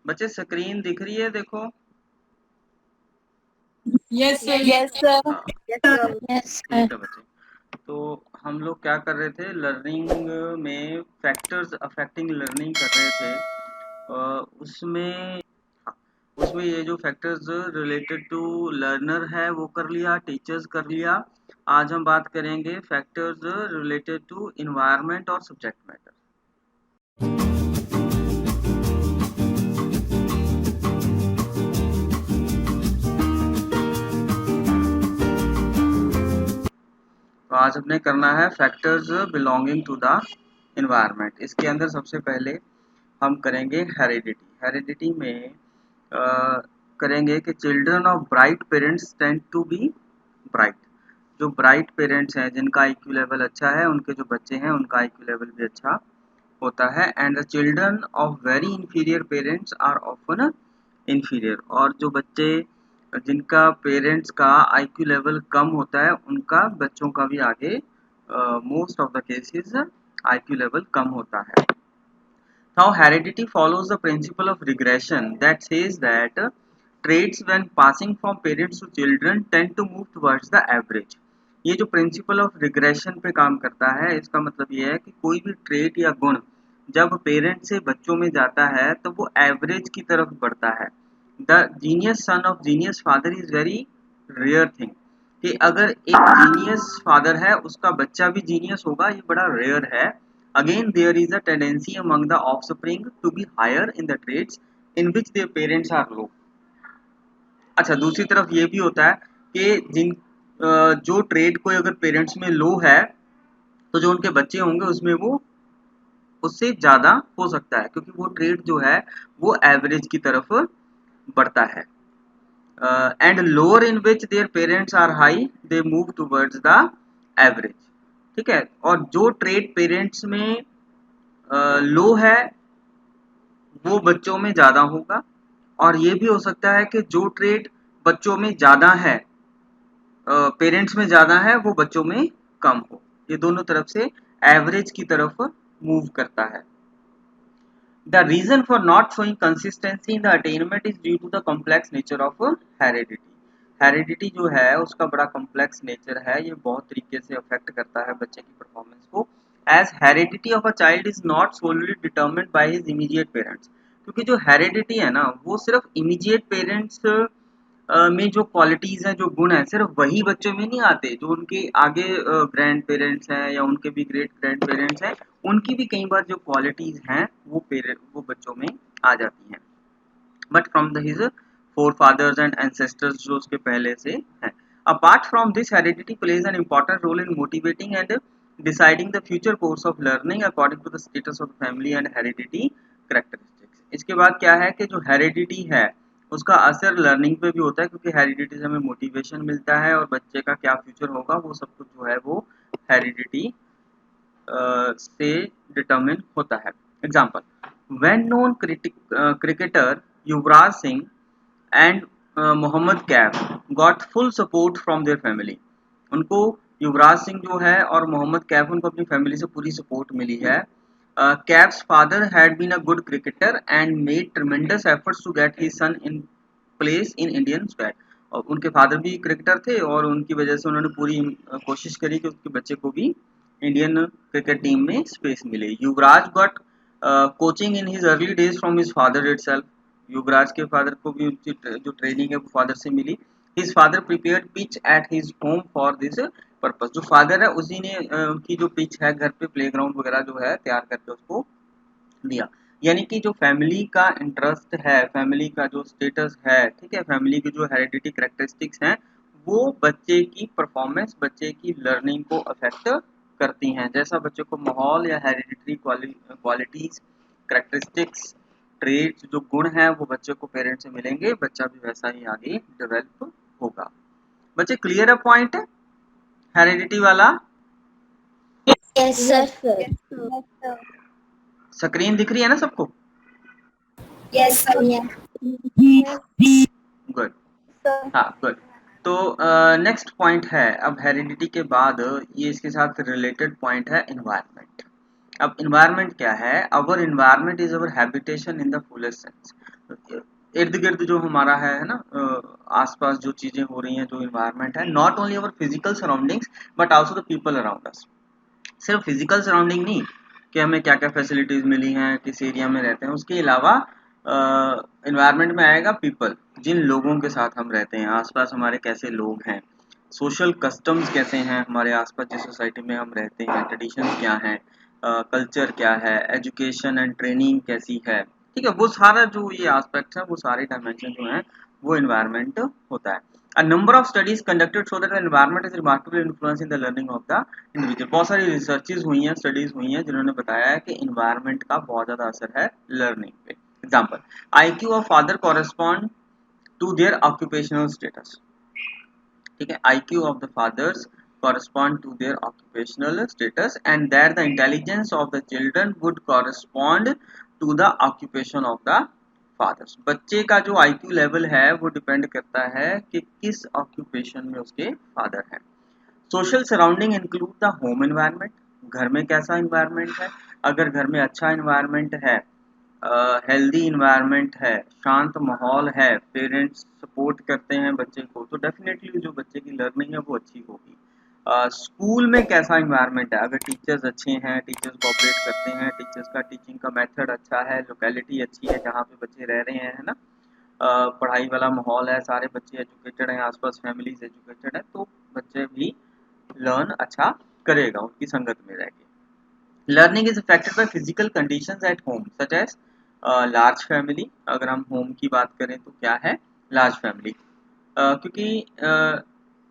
बच्चे स्क्रीन दिख रही है, देखो। Yes sir. Yes sir. हाँ, यस ठीक सर। है बच्चे। तो हम लोग क्या कर रहे थे, लर्निंग में फैक्टर्स अफेक्टिंग लर्निंग कर रहे थे। उसमें, हाँ, उसमें ये जो फैक्टर्स रिलेटेड टू लर्नर है वो कर लिया, टीचर्स कर लिया। आज हम बात करेंगे फैक्टर्स रिलेटेड टू इन्वायरमेंट और सब्जेक्ट मैटर। तो आज हमने करना है factors belonging to the environment. इसके अंदर सबसे पहले हम करेंगे हेरिडिटी। हेरिडिटी में करेंगे कि children of bright parents tend to be bright. जो ब्राइट पेरेंट्स हैं, जिनका आईक्यू लेवल अच्छा है, उनके जो बच्चे हैं उनका आईक्यू लेवल भी अच्छा होता है। And the children of very inferior parents are often inferior. और जो बच्चे जिनका पेरेंट्स का आईक्यू लेवल कम होता है, उनका बच्चों का भी आगे most of the cases IQ level कम होता है। Now heredity follows the principle of regression that says that traits when passing from parents to children tend to move towards the average। ये जो प्रिंसिपल ऑफ रिग्रेशन पे काम करता है, इसका मतलब ये है कि कोई भी ट्रेट या गुण जब पेरेंट से बच्चों में जाता है तो वो एवरेज की तरफ बढ़ता है। The genius son of genius father is very rare thing. कि अगर एक जीनियस फादर है, उसका बच्चा भी जीनियस होगा, ये बड़ा रेयर है। Again, there is a tendency among the offspring to be higher in the traits in which their parents are low। अच्छा, दूसरी तरफ ये भी होता है कि जो ट्रेड कोई अगर पेरेंट्स में लो है, तो जो उनके बच्चे होंगे उसमें वो उससे ज़्यादा हो सकता है, क्योंकि वो ट्रेड जो है वो एवरेज की तरफ बढ़ता है। And lower in which their parents are high they move towards the average. ठीक है। और जो ट्रेड पेरेंट्स में लो है, वो बच्चों में ज़्यादा होगा। और ये भी हो सकता है कि जो ट्रेड बच्चों में ज़्यादा है, पेरेंट्स में ज़्यादा है, वो बच्चों में कम हो। ये दोनों तरफ से एवरेज की तरफ मूव करता है। The reason for not showing consistency in the attainment is due to the complex nature of heredity. Heredity जो है उसका बड़ा कॉम्प्लेक्स नेचर है, ये बहुत तरीके से अफेक्ट करता है बच्चे की परफॉर्मेंस को। As heredity of a child is not solely determined by his immediate parents. क्योंकि जो हेरिडिटी है ना, वो सिर्फ इमीडिएट पेरेंट्स में जो क्वालिटीज हैं, जो गुण हैं, सिर्फ वही बच्चों में नहीं आते। जो उनके आगे ग्रैंड पेरेंट्स हैं या उनके भी ग्रेट ग्रैंड पेरेंट्स हैं, उनकी भी कई बार जो क्वालिटीज हैं वो बच्चों में आ जाती हैं। But from the his forefathers and ancestors जो उसके पहले से हैं। Apart from this, heredity plays an important role in motivating and deciding the future course of learning according to the status of the family and heredity characteristics। इसके बाद क्या है कि जो हेरिडिटी है उसका असर लर्निंग पे भी होता है, क्योंकि हेरिडिटी से हमें मोटिवेशन मिलता है और बच्चे का क्या फ्यूचर होगा वो सब कुछ जो है वो हेरिडिटी से डिटरमिन होता है। Example, when known cricketer Yuvraj Singh and Mohammad Kaif got full support from their family. उनको युवराज सिंह जो है और मोहम्मद कैफ, उनको अपनी फैमिली से पूरी सपोर्ट मिली है। Kaif's father had been a good cricketer and made tremendous efforts to get his son in place in Indian squad. और उनके फादर भी क्रिकेटर थे और उनकी वजह से उन्होंने पूरी कोशिश करी कि उसके बच्चे को भी इंडियन क्रिकेट टीम में स्पेस मिले। Yuvraj got coaching in his early days from his father itself. Yuvraj के फादर को भी उनकी जो ट्रेनिंग है वो फादर से मिली। His father prepared pitch at his home for this purpose. जो फादर है उसी ने उनकी जो पिच है घर पे, प्लेग्राउंड वगैरह जो है तैयार करके उसको दिया। यानी कि जो फैमिली का इंटरेस्ट है, फैमिली का जो स्टेटस है, ठीक है, फैमिली की जो हेरिडिटी करेक्टरिस्टिक्स हैं, वो बच्चे की परफॉर्मेंस, बच्चे की लर्निंग को अफेक्ट करती हैं। जैसा बच्चे को माहौल या हेरिडिटरी क्वालिटीज, करेक्टरिस्टिक्स, ट्रेड्स, जो गुण हैं वो बच्चे को पेरेंट से मिलेंगे, बच्चा भी वैसा ही आगे डेवलप होगा। बच्चे क्लियर है पॉइंट हेरिडिटी वाला? Yes sir. स्क्रीन दिख रही है ना सबको? Yes sir. गुड। हाँ, गुड। तो नेक्स्ट पॉइंट है, अब हेरिडिटी के बाद ये इसके साथ रिलेटेड पॉइंट है, इन्वायरमेंट। अब इन्वायरमेंट क्या है? Our environment is our habitation in the fullest sense. इर्द गिर्द जो हमारा है ना, आसपास जो चीजें हो रही हैं, जो इन्वायरमेंट है, not only our physical surroundings but also the people around us. सिर्फ फिजिकल सराउंडिंग नहीं कि हमें क्या क्या फैसिलिटीज मिली हैं, किस एरिया में रहते हैं, उसके अलावा इन्वायरमेंट में आएगा पीपल, जिन लोगों के साथ हम रहते हैं, आसपास हमारे कैसे लोग हैं, सोशल कस्टम्स कैसे हैं हमारे आसपास जिस सोसाइटी में हम रहते हैं, ट्रेडिशंस क्या हैं, कल्चर क्या है, एजुकेशन एंड ट्रेनिंग कैसी है, ठीक है, वो सारा जो ये एस्पेक्ट्स है, वो सारे डायमेंशन जो हैं वो इन्वायरमेंट होता है। A number of studies conducted show that the environment is remarkably influencing the learning of the individual। बहुत सारी रिसर्चेज हुई हैं, स्टडीज हुई हैं, जिन्होंने बताया है कि इन्वायरमेंट का बहुत ज़्यादा असर है लर्निंग पे। Example, IQ of father correspond to their occupational status. ठीक है, IQ of the fathers correspond to their occupational status and that the intelligence of the children would correspond to the occupation of the fathers. बच्चे का जो IQ level है वो depend करता है कि किस ऑक्यूपेशन में उसके फादर हैं। Social surrounding include the home environment. घर में कैसा इन्वायरमेंट है? अगर घर में अच्छा इन्वायरमेंट है, हेल्दी इन्वायरमेंट है, शांत माहौल है, पेरेंट्स सपोर्ट करते हैं बच्चे को, तो डेफिनेटली जो बच्चे की लर्निंग है वो अच्छी होगी। स्कूल में कैसा इन्वायरमेंट है? अगर टीचर्स अच्छे हैं, टीचर्स कोऑपरेट करते हैं, टीचर्स का टीचिंग का मेथड अच्छा है, लोकेलिटी अच्छी है जहाँ पे बच्चे रह रहे हैं, है ना, पढ़ाई वाला माहौल है, सारे बच्चे एजुकेटेड हैं, आसपास फैमिलीज एजुकेटेड है, तो बच्चे भी लर्न अच्छा करेगा उनकी संगत में रह के। Learning is affected by physical conditions at home such as large family. अगर हम होम की बात करें तो क्या है? Large family. क्योंकि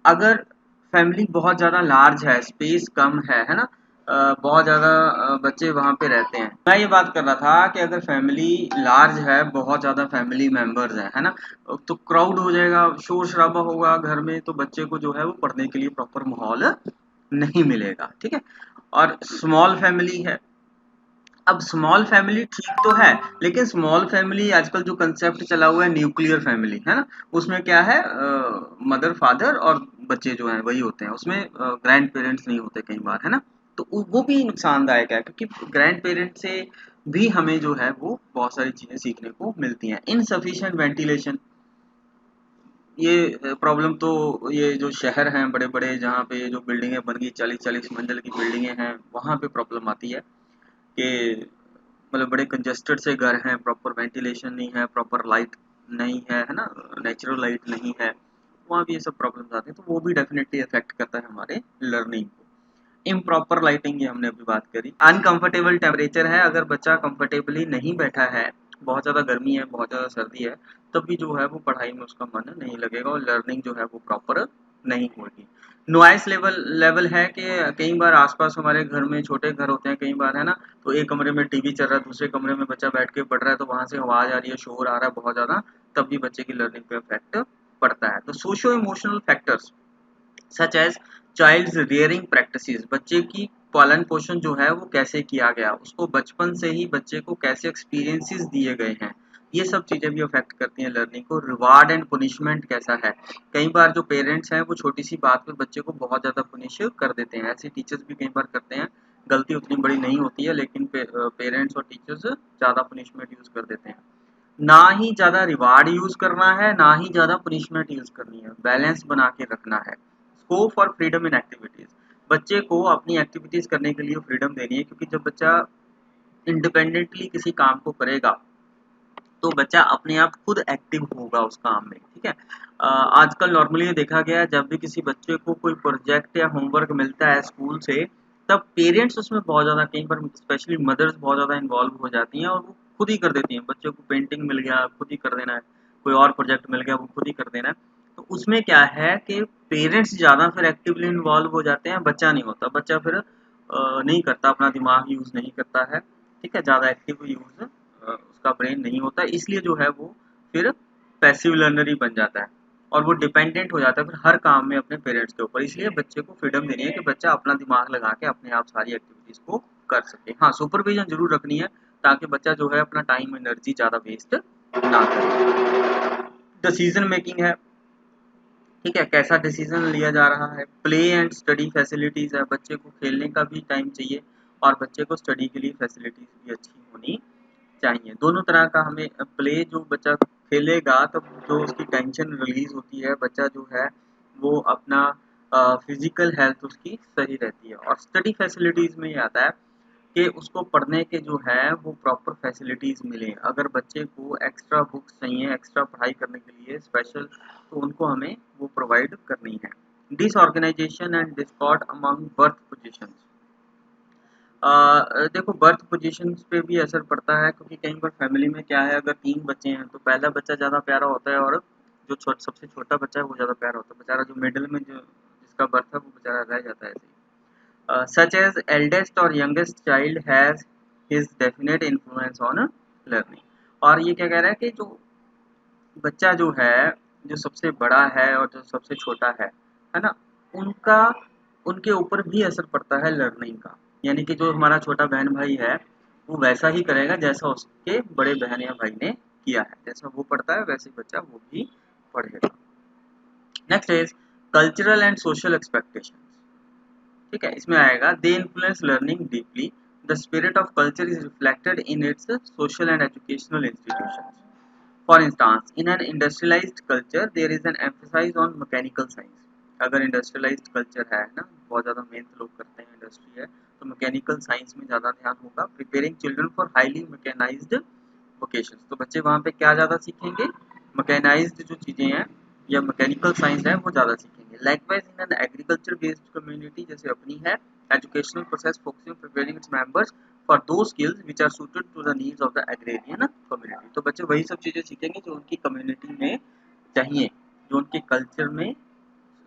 अगर फैमिली बहुत ज़्यादा लार्ज है, स्पेस कम है ना, बहुत ज़्यादा बच्चे वहाँ पे रहते हैं। मैं ये बात कर रहा था कि अगर फैमिली लार्ज है, बहुत ज़्यादा फैमिली मेंबर्स हैं, है ना, तो क्राउड हो जाएगा, शोर शराबा होगा घर में, तो बच्चे को जो है वो पढ़ने के लिए प्रॉपर माहौल नहीं मिलेगा। ठीक है, और स्मॉल फैमिली है। अब स्मॉल फैमिली ठीक तो है, लेकिन स्मॉल फैमिली आजकल जो कंसेप्ट चला हुआ है न्यूक्लियर फैमिली, है ना, उसमें क्या है, मदर फादर और बच्चे जो हैं वही होते हैं, उसमें ग्रैंड पेरेंट्स नहीं होते कई बार, है ना, तो वो भी नुकसानदायक है, क्योंकि ग्रैंड पेरेंट्स से भी हमें जो है वो बहुत सारी चीजें सीखने को मिलती हैं। इनसफिशिएंट वेंटिलेशन, ये प्रॉब्लम तो ये जो शहर हैं बड़े बड़े, जहाँ पे जो बिल्डिंगें बन गई 40-40 मंजिल की बिल्डिंगें हैं, वहाँ पे प्रॉब्लम आती है कि मतलब बड़े कंजेस्टेड से घर हैं, प्रॉपर वेंटिलेशन नहीं है, प्रॉपर लाइट नहीं है ना, नेचुरल लाइट नहीं है, वहाँ भी ये सब प्रॉब्लम्स आते हैं, तो वो भी डेफिनेटली अफेक्ट करता है हमारे लर्निंग को। इम्प्रॉपर लाइटिंग, ये हमने अभी बात करी। अनकंफर्टेबल टेम्परेचर है, अगर बच्चा कंफर्टेबली नहीं बैठा है, बहुत ज़्यादा गर्मी है, बहुत ज़्यादा सर्दी है, तब भी जो है वो पढ़ाई में उसका मन नहीं लगेगा और लर्निंग जो है वो प्रॉपर नहीं होगी। नॉइस लेवल है कि कई बार आसपास हमारे घर में छोटे घर होते हैं कई बार, है ना, तो एक कमरे में टीवी चल रहा है, दूसरे कमरे में बच्चा बैठ के पढ़ रहा है, तो वहां से आवाज आ रही है, शोर आ रहा है बहुत ज्यादा, तब भी बच्चे की लर्निंग पे इफेक्ट पड़ता है। तो socio emotional factors such as child's rearing practices, बच्चे की पालन पोषण जो है वो कैसे किया गया, उसको बचपन से ही बच्चे को कैसे एक्सपीरियंसेस दिए गए हैं, ये सब चीजें भी अफेक्ट करती हैं लर्निंग को। रिवार्ड एंड पनिशमेंट कैसा है? कई बार जो पेरेंट्स हैं वो छोटी सी बात पे बच्चे को बहुत ज्यादा पनिश कर देते हैं, ऐसे टीचर्स भी कई बार करते हैं, गलती उतनी बड़ी नहीं होती है, लेकिन पेरेंट्स और टीचर्स ज्यादा पनिशमेंट यूज कर देते हैं। ना ही ज्यादा रिवार्ड यूज करना है, ना ही ज्यादा पनिशमेंट यूज करनी है, बैलेंस बना के रखना है। Scope for freedom in activities, बच्चे को अपनी एक्टिविटीज करने के लिए फ्रीडम देनी है, क्योंकि जब बच्चा इंडिपेंडेंटली किसी काम को करेगा तो बच्चा अपने आप खुद एक्टिव होगा उस काम में। ठीक है, आजकल नॉर्मली ये देखा गया है, जब भी किसी बच्चे को कोई प्रोजेक्ट या होमवर्क मिलता है स्कूल से, तब पेरेंट्स उसमें बहुत ज़्यादा, कई बार स्पेशली मदर्स बहुत ज़्यादा इन्वॉल्व हो जाती हैं और वो खुद ही कर देती हैं। बच्चे को पेंटिंग मिल गया, खुद ही कर देना है, कोई और प्रोजेक्ट मिल गया, वो खुद ही कर देना है। तो उसमें क्या है कि पेरेंट्स ज़्यादा फिर एक्टिवली इन्वॉल्व हो जाते हैं, बच्चा नहीं होता, बच्चा फिर नहीं करता, अपना दिमाग यूज़ नहीं करता है। ठीक है, ज़्यादा एक्टिव यूज़ उसका ब्रेन नहीं होता, इसलिए जो है वो फिर पैसिव लर्नर ही बन जाता है और वो डिपेंडेंट हो जाता है फिर हर काम में अपने पेरेंट्स के ऊपर। इसलिए बच्चे को फ्रीडम देनी है कि बच्चा अपना दिमाग लगा के अपने आप सारी एक्टिविटीज को कर सके। हाँ, सुपरविजन जरूर रखनी है ताकि बच्चा जो है अपना टाइम एनर्जी ज़्यादा वेस्ट ना करे। डिसीजन मेकिंग है, ठीक है, कैसा डिसीजन लिया जा रहा है। प्ले एंड स्टडी फैसिलिटीज है, बच्चे को खेलने का भी टाइम चाहिए और बच्चे को स्टडी के लिए फैसिलिटीज भी अच्छी होनी चाहिए। दोनों तरह का हमें प्ले, जो बच्चा खेलेगा तब जो उसकी टेंशन रिलीज होती है, बच्चा जो है वो अपना फिजिकल हेल्थ उसकी सही रहती है। और स्टडी फैसिलिटीज में ये आता है कि उसको पढ़ने के जो है वो प्रॉपर फैसिलिटीज मिले। अगर बच्चे को एक्स्ट्रा बुक्स चाहिए एक्स्ट्रा पढ़ाई करने के लिए स्पेशल, तो उनको हमें वो प्रोवाइड करनी है। Disorganisation and Discord among birth positions. देखो बर्थ पोजीशंस पे भी असर पड़ता है, क्योंकि कई बार फैमिली में क्या है, अगर 3 बच्चे हैं तो पहला बच्चा ज़्यादा प्यारा होता है और जो सबसे छोटा बच्चा है वो ज़्यादा प्यारा होता है। बेचारा जो मिडिल में जो जिसका बर्थ है वो बेचारा रह जाता है ऐसे ही। Such as eldest or youngest child has his definite influence on learning। और ये क्या कह रहा है कि जो बच्चा जो है, जो सबसे बड़ा है और जो सबसे छोटा है ना, उनका उनके ऊपर भी असर पड़ता है लर्निंग का। यानी कि जो हमारा छोटा बहन भाई है वो वैसा ही करेगा जैसा उसके बड़े बहन या भाई ने किया है, जैसा वो पढ़ता है वैसे बच्चा वो भी पढ़ेगा। Next is cultural and social expectation. ठीक है, इसमें आएगा they influence learning deeply, the spirit of culture is reflected in its social and educational institutions. For instance in an industrialised culture there is an emphasise on mechanical science. अगर industrialised culture है ना, बहुत ज़्यादा मेहनत लोग करते हैं, industry है, तो मैकेनिकल साइंस में ज़्यादा ध्यान होगा। Preparing children for highly mechanised vocations, तो बच्चे वहाँ पे क्या ज़्यादा सीखेंगे, मैकेनाइज्ड जो चीज़ें हैं या मैकेनिकल साइंस है वो ज़्यादा सीखेंगे। Likewise in an agriculture based community जैसे अपनी है, educational process focusing preparing its members for two skills which are suited to the needs of the agrarian community. तो बच्चे वही सब चीज़ें सीखेंगे जो उनकी कम्युनिटी में चाहिए, जो उनके कल्चर में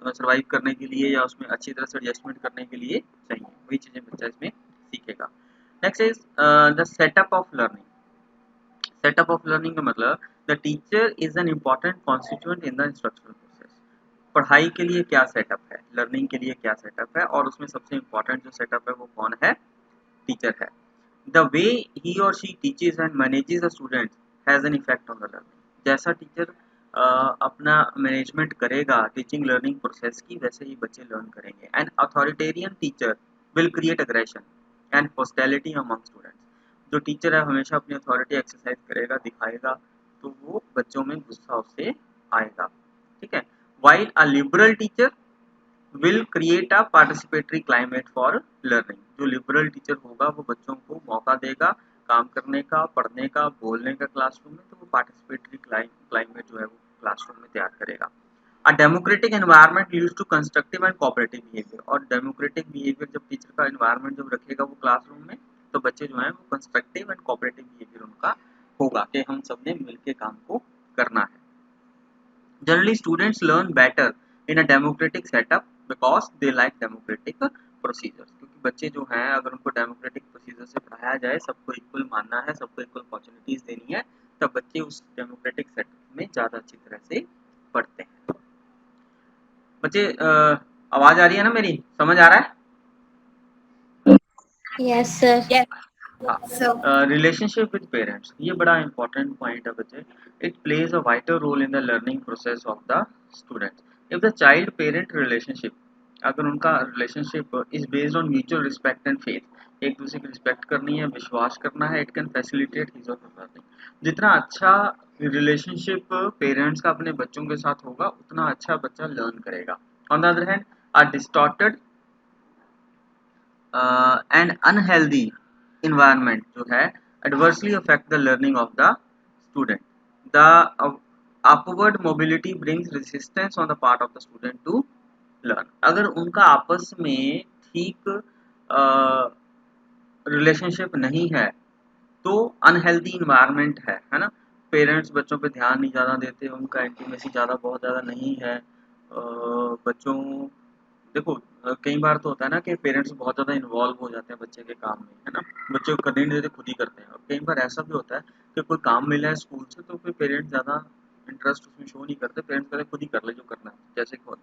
सर्वाइव करने के लिए या उसमें अच्छी तरह से एडजस्टमेंट करने के लिए चाहिए, वही चीज़ें बच्चा इसमें सीखेगा। Next is the setup of learning. Setup of learning का मतलब the teacher is an important constituent in the instructional process. पढ़ाई के लिए क्या सेटअप है, लर्निंग के लिए क्या सेटअप है, और उसमें सबसे इम्पॉर्टेंट जो सेटअप है वो कौन है, टीचर है। द वे ही और she teaches and manages the student has an effect on the learning. जैसा टीचर अपना मैनेजमेंट करेगा टीचिंग लर्निंग प्रोसेस की, वैसे ही बच्चे लर्न करेंगे। An authoritarian teacher will create aggression and hostility among students. जो टीचर है हमेशा अपनी अथॉरिटी एक्सरसाइज करेगा, दिखाएगा, तो वो बच्चों में गुस्सा उससे आएगा। ठीक है, while a liberal teacher will create a participatory climate for learning. जो लिबरल टीचर होगा वो बच्चों को मौका देगा काम करने का, पढ़ने का, बोलने का क्लासरूम में, तो वो पार्टिसिपेटरी क्लाइमेट जो है वो क्लासरूम में तैयार करेगा। A democratic environment leads to constructive and cooperative behaviour. और डेमोक्रेटिक बिहेवियर जब टीचर का एनवायरनमेंट जब रखेगा वो क्लासरूम में, तो बच्चे जो हैं वो कंस्ट्रक्टिव एंड कोऑपरेटिव बिहेवियर उनका होगा कि हम सबने मिलके काम को करना है। Generally, students learn better in a democratic setup because they like democratic procedures। क्योंकि बच्चे जो हैं अगर उनको डेमोक्रेटिक प्रोसीजर से पढ़ाया जाए, सबको इक्वल मानना है, सबको इक्वल अपॉर्चुनिटीज देनी है, तब बच्चे उस डेमोक्रेटिक सेटअप में ज़्यादा अच्छी तरह से पढ़ते हैं। बच्चे आवाज़ आ रही है ना मेरी, समझ आ रहा है? Yes, sir. Yes, हाँ, So, रिलेशनशिप विद पेरेंट्स, ये बड़ा इंपॉर्टेंट पॉइंट है बच्चे। It plays a vital role in the learning process of the students. If the child parent relationship, अगर उनका relationship is based on mutual respect and faith, एक दूसरे की respect करनी है, विश्वास करना है, इट कैन फैसिलिटेट हिज और हर लर्निंग। जितना अच्छा रिलेशनशिप पेरेंट्स का अपने बच्चों के साथ होगा उतना अच्छा बच्चा लर्न करेगा। On the other hand, a distorted and unhealthy environment जो है adversely affect the learning of the student। The upward mobility brings resistance on the part of the student to learn। अगर उनका आपस में ठीक रिलेशनशिप नहीं है तो अनहेल्दी इन्वायरमेंट है ना। पेरेंट्स बच्चों पे ध्यान नहीं ज़्यादा देते, उनका इंटीमेसी ज़्यादा बहुत ज़्यादा नहीं है। बच्चों देखो कई बार तो होता है ना कि पेरेंट्स बहुत ज़्यादा इन्वॉल्व हो जाते हैं बच्चे के काम में, है ना, बच्चे को करने नहीं देते, खुद ही करते हैं। और कई बार ऐसा भी होता है कि कोई काम मिला है स्कूल से तो फिर पेरेंट्स ज़्यादा इंटरेस्ट उसमें शो नहीं करते, पेरेंट्स कहते खुद ही कर ले जो करना है,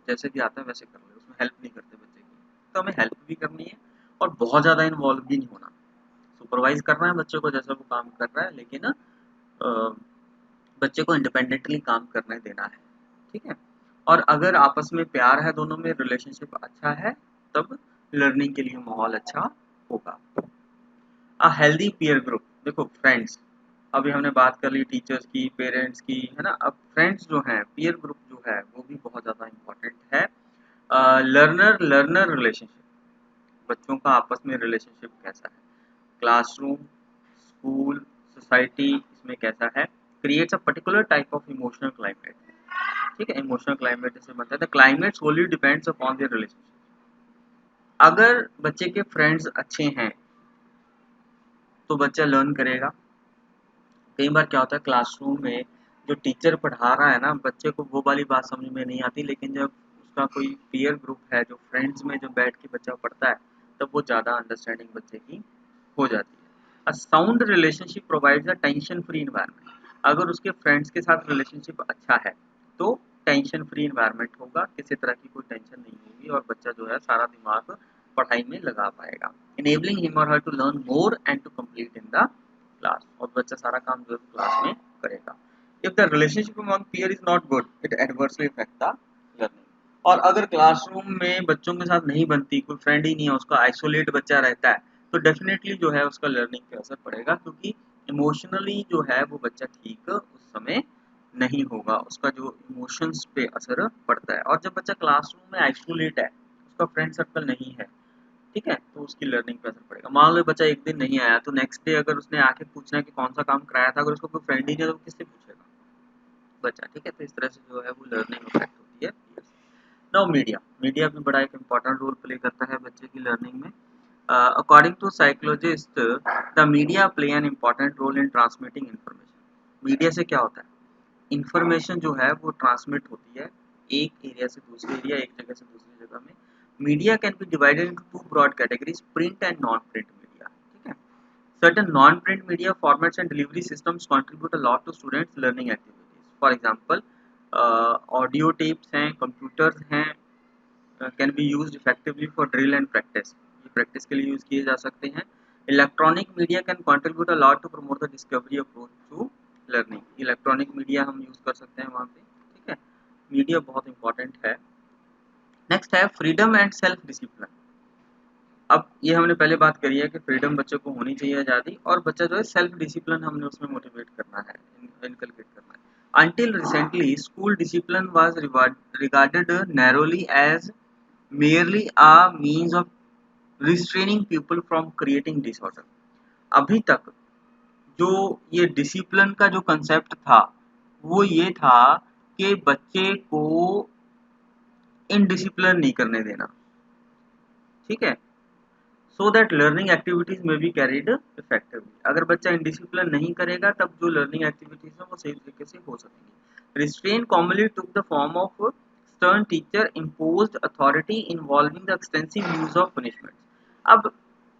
जैसे भी आता है वैसे कर ले, उसमें हेल्प नहीं करते बच्चे की। तो हमें हेल्प भी करनी है और बहुत ज़्यादा इन्वॉल्व भी नहीं होना। सुपरवाइज करना है बच्चे को जैसा वो काम कर रहा है, लेकिन बच्चे को इंडिपेंडेंटली काम करने देना है। ठीक है, और अगर आपस में प्यार है, दोनों में रिलेशनशिप अच्छा है, तब लर्निंग के लिए माहौल अच्छा होगा। अ हेल्दी पीयर ग्रुप, देखो फ्रेंड्स, अभी हमने बात कर ली टीचर्स की, पेरेंट्स की, है ना। अब फ्रेंड्स जो हैं, पीयर ग्रुप जो है वो भी बहुत ज़्यादा इम्पोर्टेंट है। लर्नर लर्नर रिलेशनशिप, बच्चों का आपस में रिलेशनशिप कैसा है, क्लासरूम, स्कूल, सोसाइटी, इसमें कैसा है, creates a particular type of emotional climate. ठीक है, इमोशनल क्लाइमेट जैसे बनता है, the climate solely depends upon their relationship. अगर बच्चे के फ्रेंड्स अच्छे हैं तो बच्चा लर्न करेगा। कई बार क्या होता है क्लासरूम में जो टीचर पढ़ा रहा है ना, बच्चे को वो वाली बात समझ में नहीं आती, लेकिन जब उसका कोई पीयर ग्रुप है, जो फ्रेंड्स में जो बैठ के बच्चा पढ़ता है, तब वो ज़्यादा अंडरस्टैंडिंग बच्चे की हो जाती है। A sound relationship provides a tension free environment. अगर उसके फ्रेंड्स के साथ रिलेशनशिप अच्छा है तो टेंशन फ्री एनवायरनमेंट होगा, किसी तरह की कोई टेंशन नहीं होगी और बच्चा जो है सारा दिमाग पढ़ाई में लगा पाएगा। इनेबलिंग हिम और her to learn more and to complete in the class, और बच्चा सारा काम जो है क्लास में करेगा। If the relationship among peer is not good, it adversely effect the learning. और अगर क्लासरूम में बच्चों के साथ नहीं बनती, कोई फ्रेंड ही नहीं है, उसका आइसोलेट बच्चा रहता है, तो डेफिनेटली जो है उसका लर्निंग पे असर पड़ेगा, क्योंकि इमोशनली जो है वो बच्चा ठीक उस समय नहीं होगा, उसका जो इमोशंस पे असर पड़ता है। और जब बच्चा क्लासरूम में आइसोलेट है, उसका फ्रेंड सर्कल नहीं है, ठीक है, तो उसकी लर्निंग पे असर पड़ेगा। मान लो बच्चा एक दिन नहीं आया, तो नेक्स्ट डे अगर उसने आके पूछना है कि कौन सा काम कराया था, अगर उसको कोई फ्रेंड ही नहीं है तो वो किससे पूछेगा बच्चा, ठीक है। तो इस तरह से जो है वो लर्निंग इफेक्ट होती है। नाउ मीडिया, मीडिया भी बड़ा एक इम्पॉर्टेंट रोल प्ले करता है बच्चे की लर्निंग में। According to psychologist, the media play an important role in transmitting information. Media से क्या होता है, इन्फॉर्मेशन जो है वो ट्रांसमिट होती है एक एरिया से दूसरे एरिया, एक जगह से दूसरी जगह में। Media can be divided into two broad categories, print and non print media, ठीक है। Certain non-print media formats and delivery systems contribute a lot to students' learning activities. For example, audio tapes हैं, computers हैं, can be used effectively for drill and practice. ये practice के लिए use किए जा सकते हैं. Electronic media can contribute a lot to promote the discovery approach to learning. Electronic media हम use कर सकते हैं वहाँ पे, ठीक है। मीडिया बहुत इंपॉर्टेंट है। नेक्स्ट है फ्रीडम एंड सेल्फ डिसिप्लिन। अब ये हमने पहले बात करी है कि फ्रीडम बच्चे को होनी चाहिए आज़ादी, और बच्चा जो है सेल्फ डिसिप्लिन हमने उसमें मोटिवेट करना है, इनकलकेट करना है। Until recently, school discipline was regarded narrowly as merely a means of restraining people from creating disorder. अभी तक जो ये डिसिप्लिन का जो कंसेप्ट था वो ये था कि बच्चे को इनडिसिप्लिन नहीं करने देना, ठीक है, सो दैट लर्निंग एक्टिविटीज में बी कैरिड इफेक्टिवली। अगर बच्चा इनडिसिप्लिन नहीं करेगा तब जो लर्निंग एक्टिविटीज है वो सही तरीके से हो सकेंगी। Restrain commonly took the form of stern teacher imposed authority involving the extensive use of punishment. अब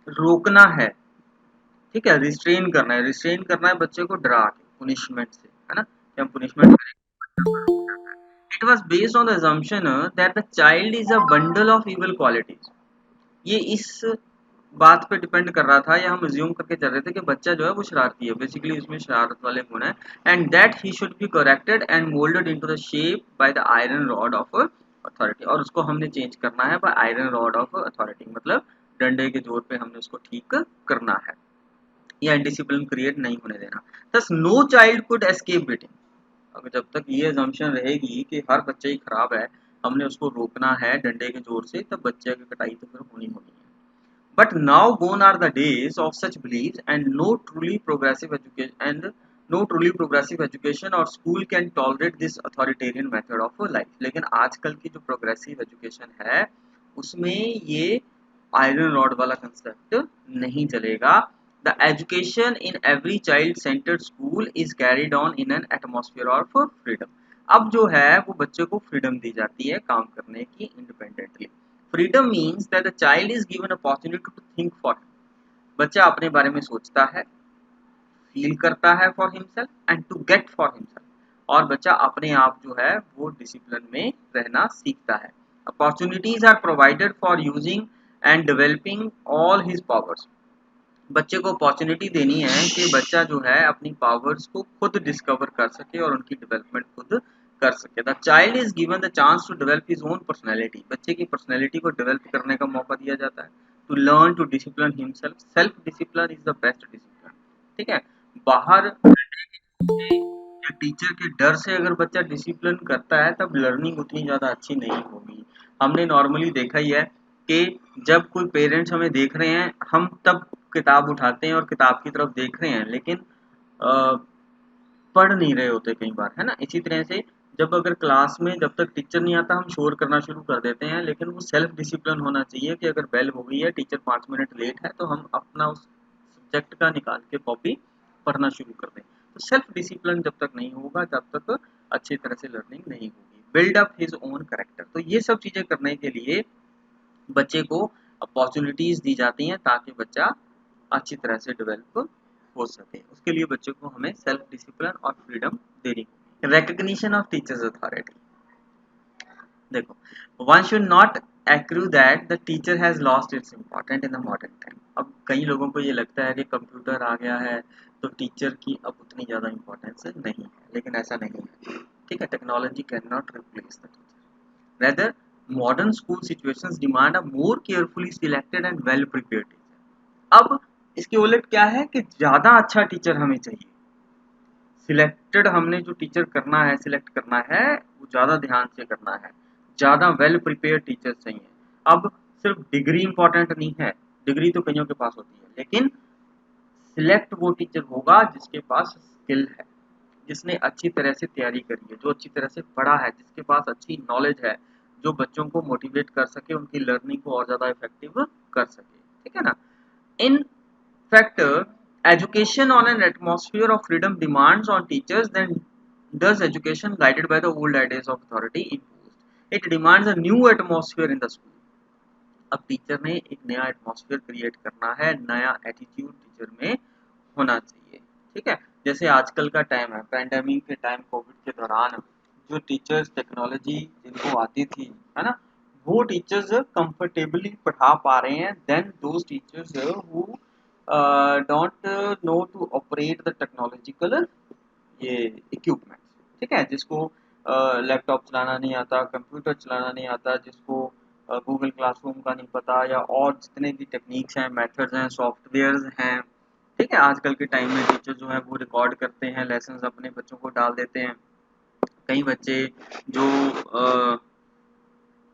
रोकना है, ठीक है, रिस्ट्रेन करना है, रिस्ट्रेन करना है बच्चे को डरा के पुनिशमेंट से, है ना, कि हम पुनिशमेंट करेंगे। It was based on the assumption that the child is a bundle of evil qualities. ये इस बात पे डिपेंड कर रहा था, या हम अज्यूम करके चल रहे थे कि बच्चा जो है वो शरारती है, बेसिकली उसमें शरारत वाले गुण है, and that he should be corrected and moulded into the shape by the iron rod of authority. और उसको हमने चेंज करना है by iron rod of authority, मतलब डंडे के जोर पे हमने उसको ठीक करना है, या डिसिप्लिन क्रिएट नहीं होने देना। Thus no child could escape beating. अगर जब तक ये assumption रहेगी कि हर बच्चा ही खराब है, हमने उसको रोकना है डंडे के जोर से, तब बच्चे की कटाई तो फिर होनी होनी है। But now gone are the days of such beliefs, and no truly progressive education or school can tolerate this authoritarian method of life. लेकिन आजकल की जो प्रोग्रेसिव एजुकेशन है उसमें ये आयरन रॉड वाला कंसेप्ट नहीं चलेगा। The education in every child-centered school is carried on in an atmosphere of freedom. अब जो है वो बच्चे को फ्रीडम दी जाती है काम करने की independently. Freedom means that the child is given opportunity to think for him. बच्चा अपने बारे में सोचता है, फील करता है for himself and to get for himself, और बच्चा अपने आप जो है वो डिसिप्लिन में रहना सीखता है। Opportunities are provided for using and developing all his powers. बच्चे को अपॉर्चुनिटी देनी है कि बच्चा जो है अपनी पावर्स को खुद डिस्कवर कर सके और उनकी डेवलपमेंट खुद कर सके। The child is given the chance to develop his own personality. बच्चे की पर्सनैलिटी को डेवलप करने का मौका दिया जाता है, to learn to discipline himself. Self discipline is the best discipline. ठीक है, बाहर या टीचर के डर से अगर बच्चा डिसिप्लिन करता है तब लर्निंग उतनी ज़्यादा अच्छी नहीं होगी। हमने नॉर्मली देखा ही है कि जब कोई पेरेंट्स हमें देख रहे हैं हम तब किताब उठाते हैं और किताब की तरफ देख रहे हैं, लेकिन पढ़ नहीं रहे होते कई बार, है ना। इसी तरह से जब अगर क्लास में जब तक टीचर नहीं आता हम शोर करना शुरू कर देते हैं, लेकिन वो सेल्फ डिसिप्लिन होना चाहिए कि अगर बेल हो गई है, टीचर 5 मिनट लेट है, तो हम अपना उस सब्जेक्ट का निकाल के कॉपी पढ़ना शुरू कर दें। तो सेल्फ डिसिप्लिन जब तक नहीं होगा तब तक अच्छी तरह से लर्निंग नहीं होगी। Build up his own character, तो ये सब चीज़ें करने के लिए बच्चे को अपॉर्चुनिटीज दी जाती हैं ताकि बच्चा अच्छी तरह से डेवलप हो सके। उसके लिए बच्चे को हमें सेल्फ डिसिप्लिन और फ्रीडम देनी होगी। रिकग्निशन ऑफ टीचर्स अथॉरिटी, देखो, one should not accrue that the teacher has lost its important in the modern time. अब कई लोगों को ये लगता है कि कंप्यूटर आ गया है तो टीचर की अब उतनी ज़्यादा इम्पोर्टेंस नहीं है, लेकिन ऐसा नहीं है। ठीक है, technology can not replace the teacher, rather modern school situations demand a more carefully selected and well prepared teacher। अब इसके उलट क्या है कि ज्यादा अच्छा टीचर हमें चाहिए। सिलेक्टेड हमने जो टीचर करना है, सिलेक्ट करना है, वो ज्यादा ध्यान से करना है, ज्यादा वेल प्रिपेयर टीचर चाहिए। अब सिर्फ डिग्री इंपॉर्टेंट नहीं है, डिग्री तो कईयों के पास होती है, लेकिन सिलेक्ट वो टीचर होगा जिसके पास स्किल है, जिसने अच्छी तरह से तैयारी करी है, जो अच्छी तरह से पढ़ा है, जिसके पास अच्छी नॉलेज है, जो बच्चों को मोटिवेट कर सके, उनकी लर्निंग को और ज़्यादा इफेक्टिव कर सके। ठीक है ना। In fact education on an atmosphere of freedom demands on teachers than does education guided by the old ideas of authority imposed. It demands a new atmosphere in the school। अब teacher ने एक नया atmosphere create करना है, नया attitude teacher में होना चाहिए। ठीक है, जैसे आजकल का टाइम है, पैंडेमिक के टाइम, कोविड के दौरान जो टीचर्स टेक्नोलॉजी जिनको आती थी, है ना, वो टीचर्स कंफर्टेबली पढ़ा पा रहे हैं then those teachers who don't know to operate the technological ये इक्विपमेंट। ठीक है, जिसको लैपटॉप चलाना नहीं आता, कंप्यूटर चलाना नहीं आता, जिसको गूगल क्लासरूम का नहीं पता, या और जितने भी टेक्निक्स हैं, मेथड्स हैं, सॉफ्टवेयर्स हैं। ठीक है, आजकल के टाइम में टीचर जो है वो रिकॉर्ड करते हैं, लेसन अपने बच्चों को डाल देते हैं। कई बच्चे जो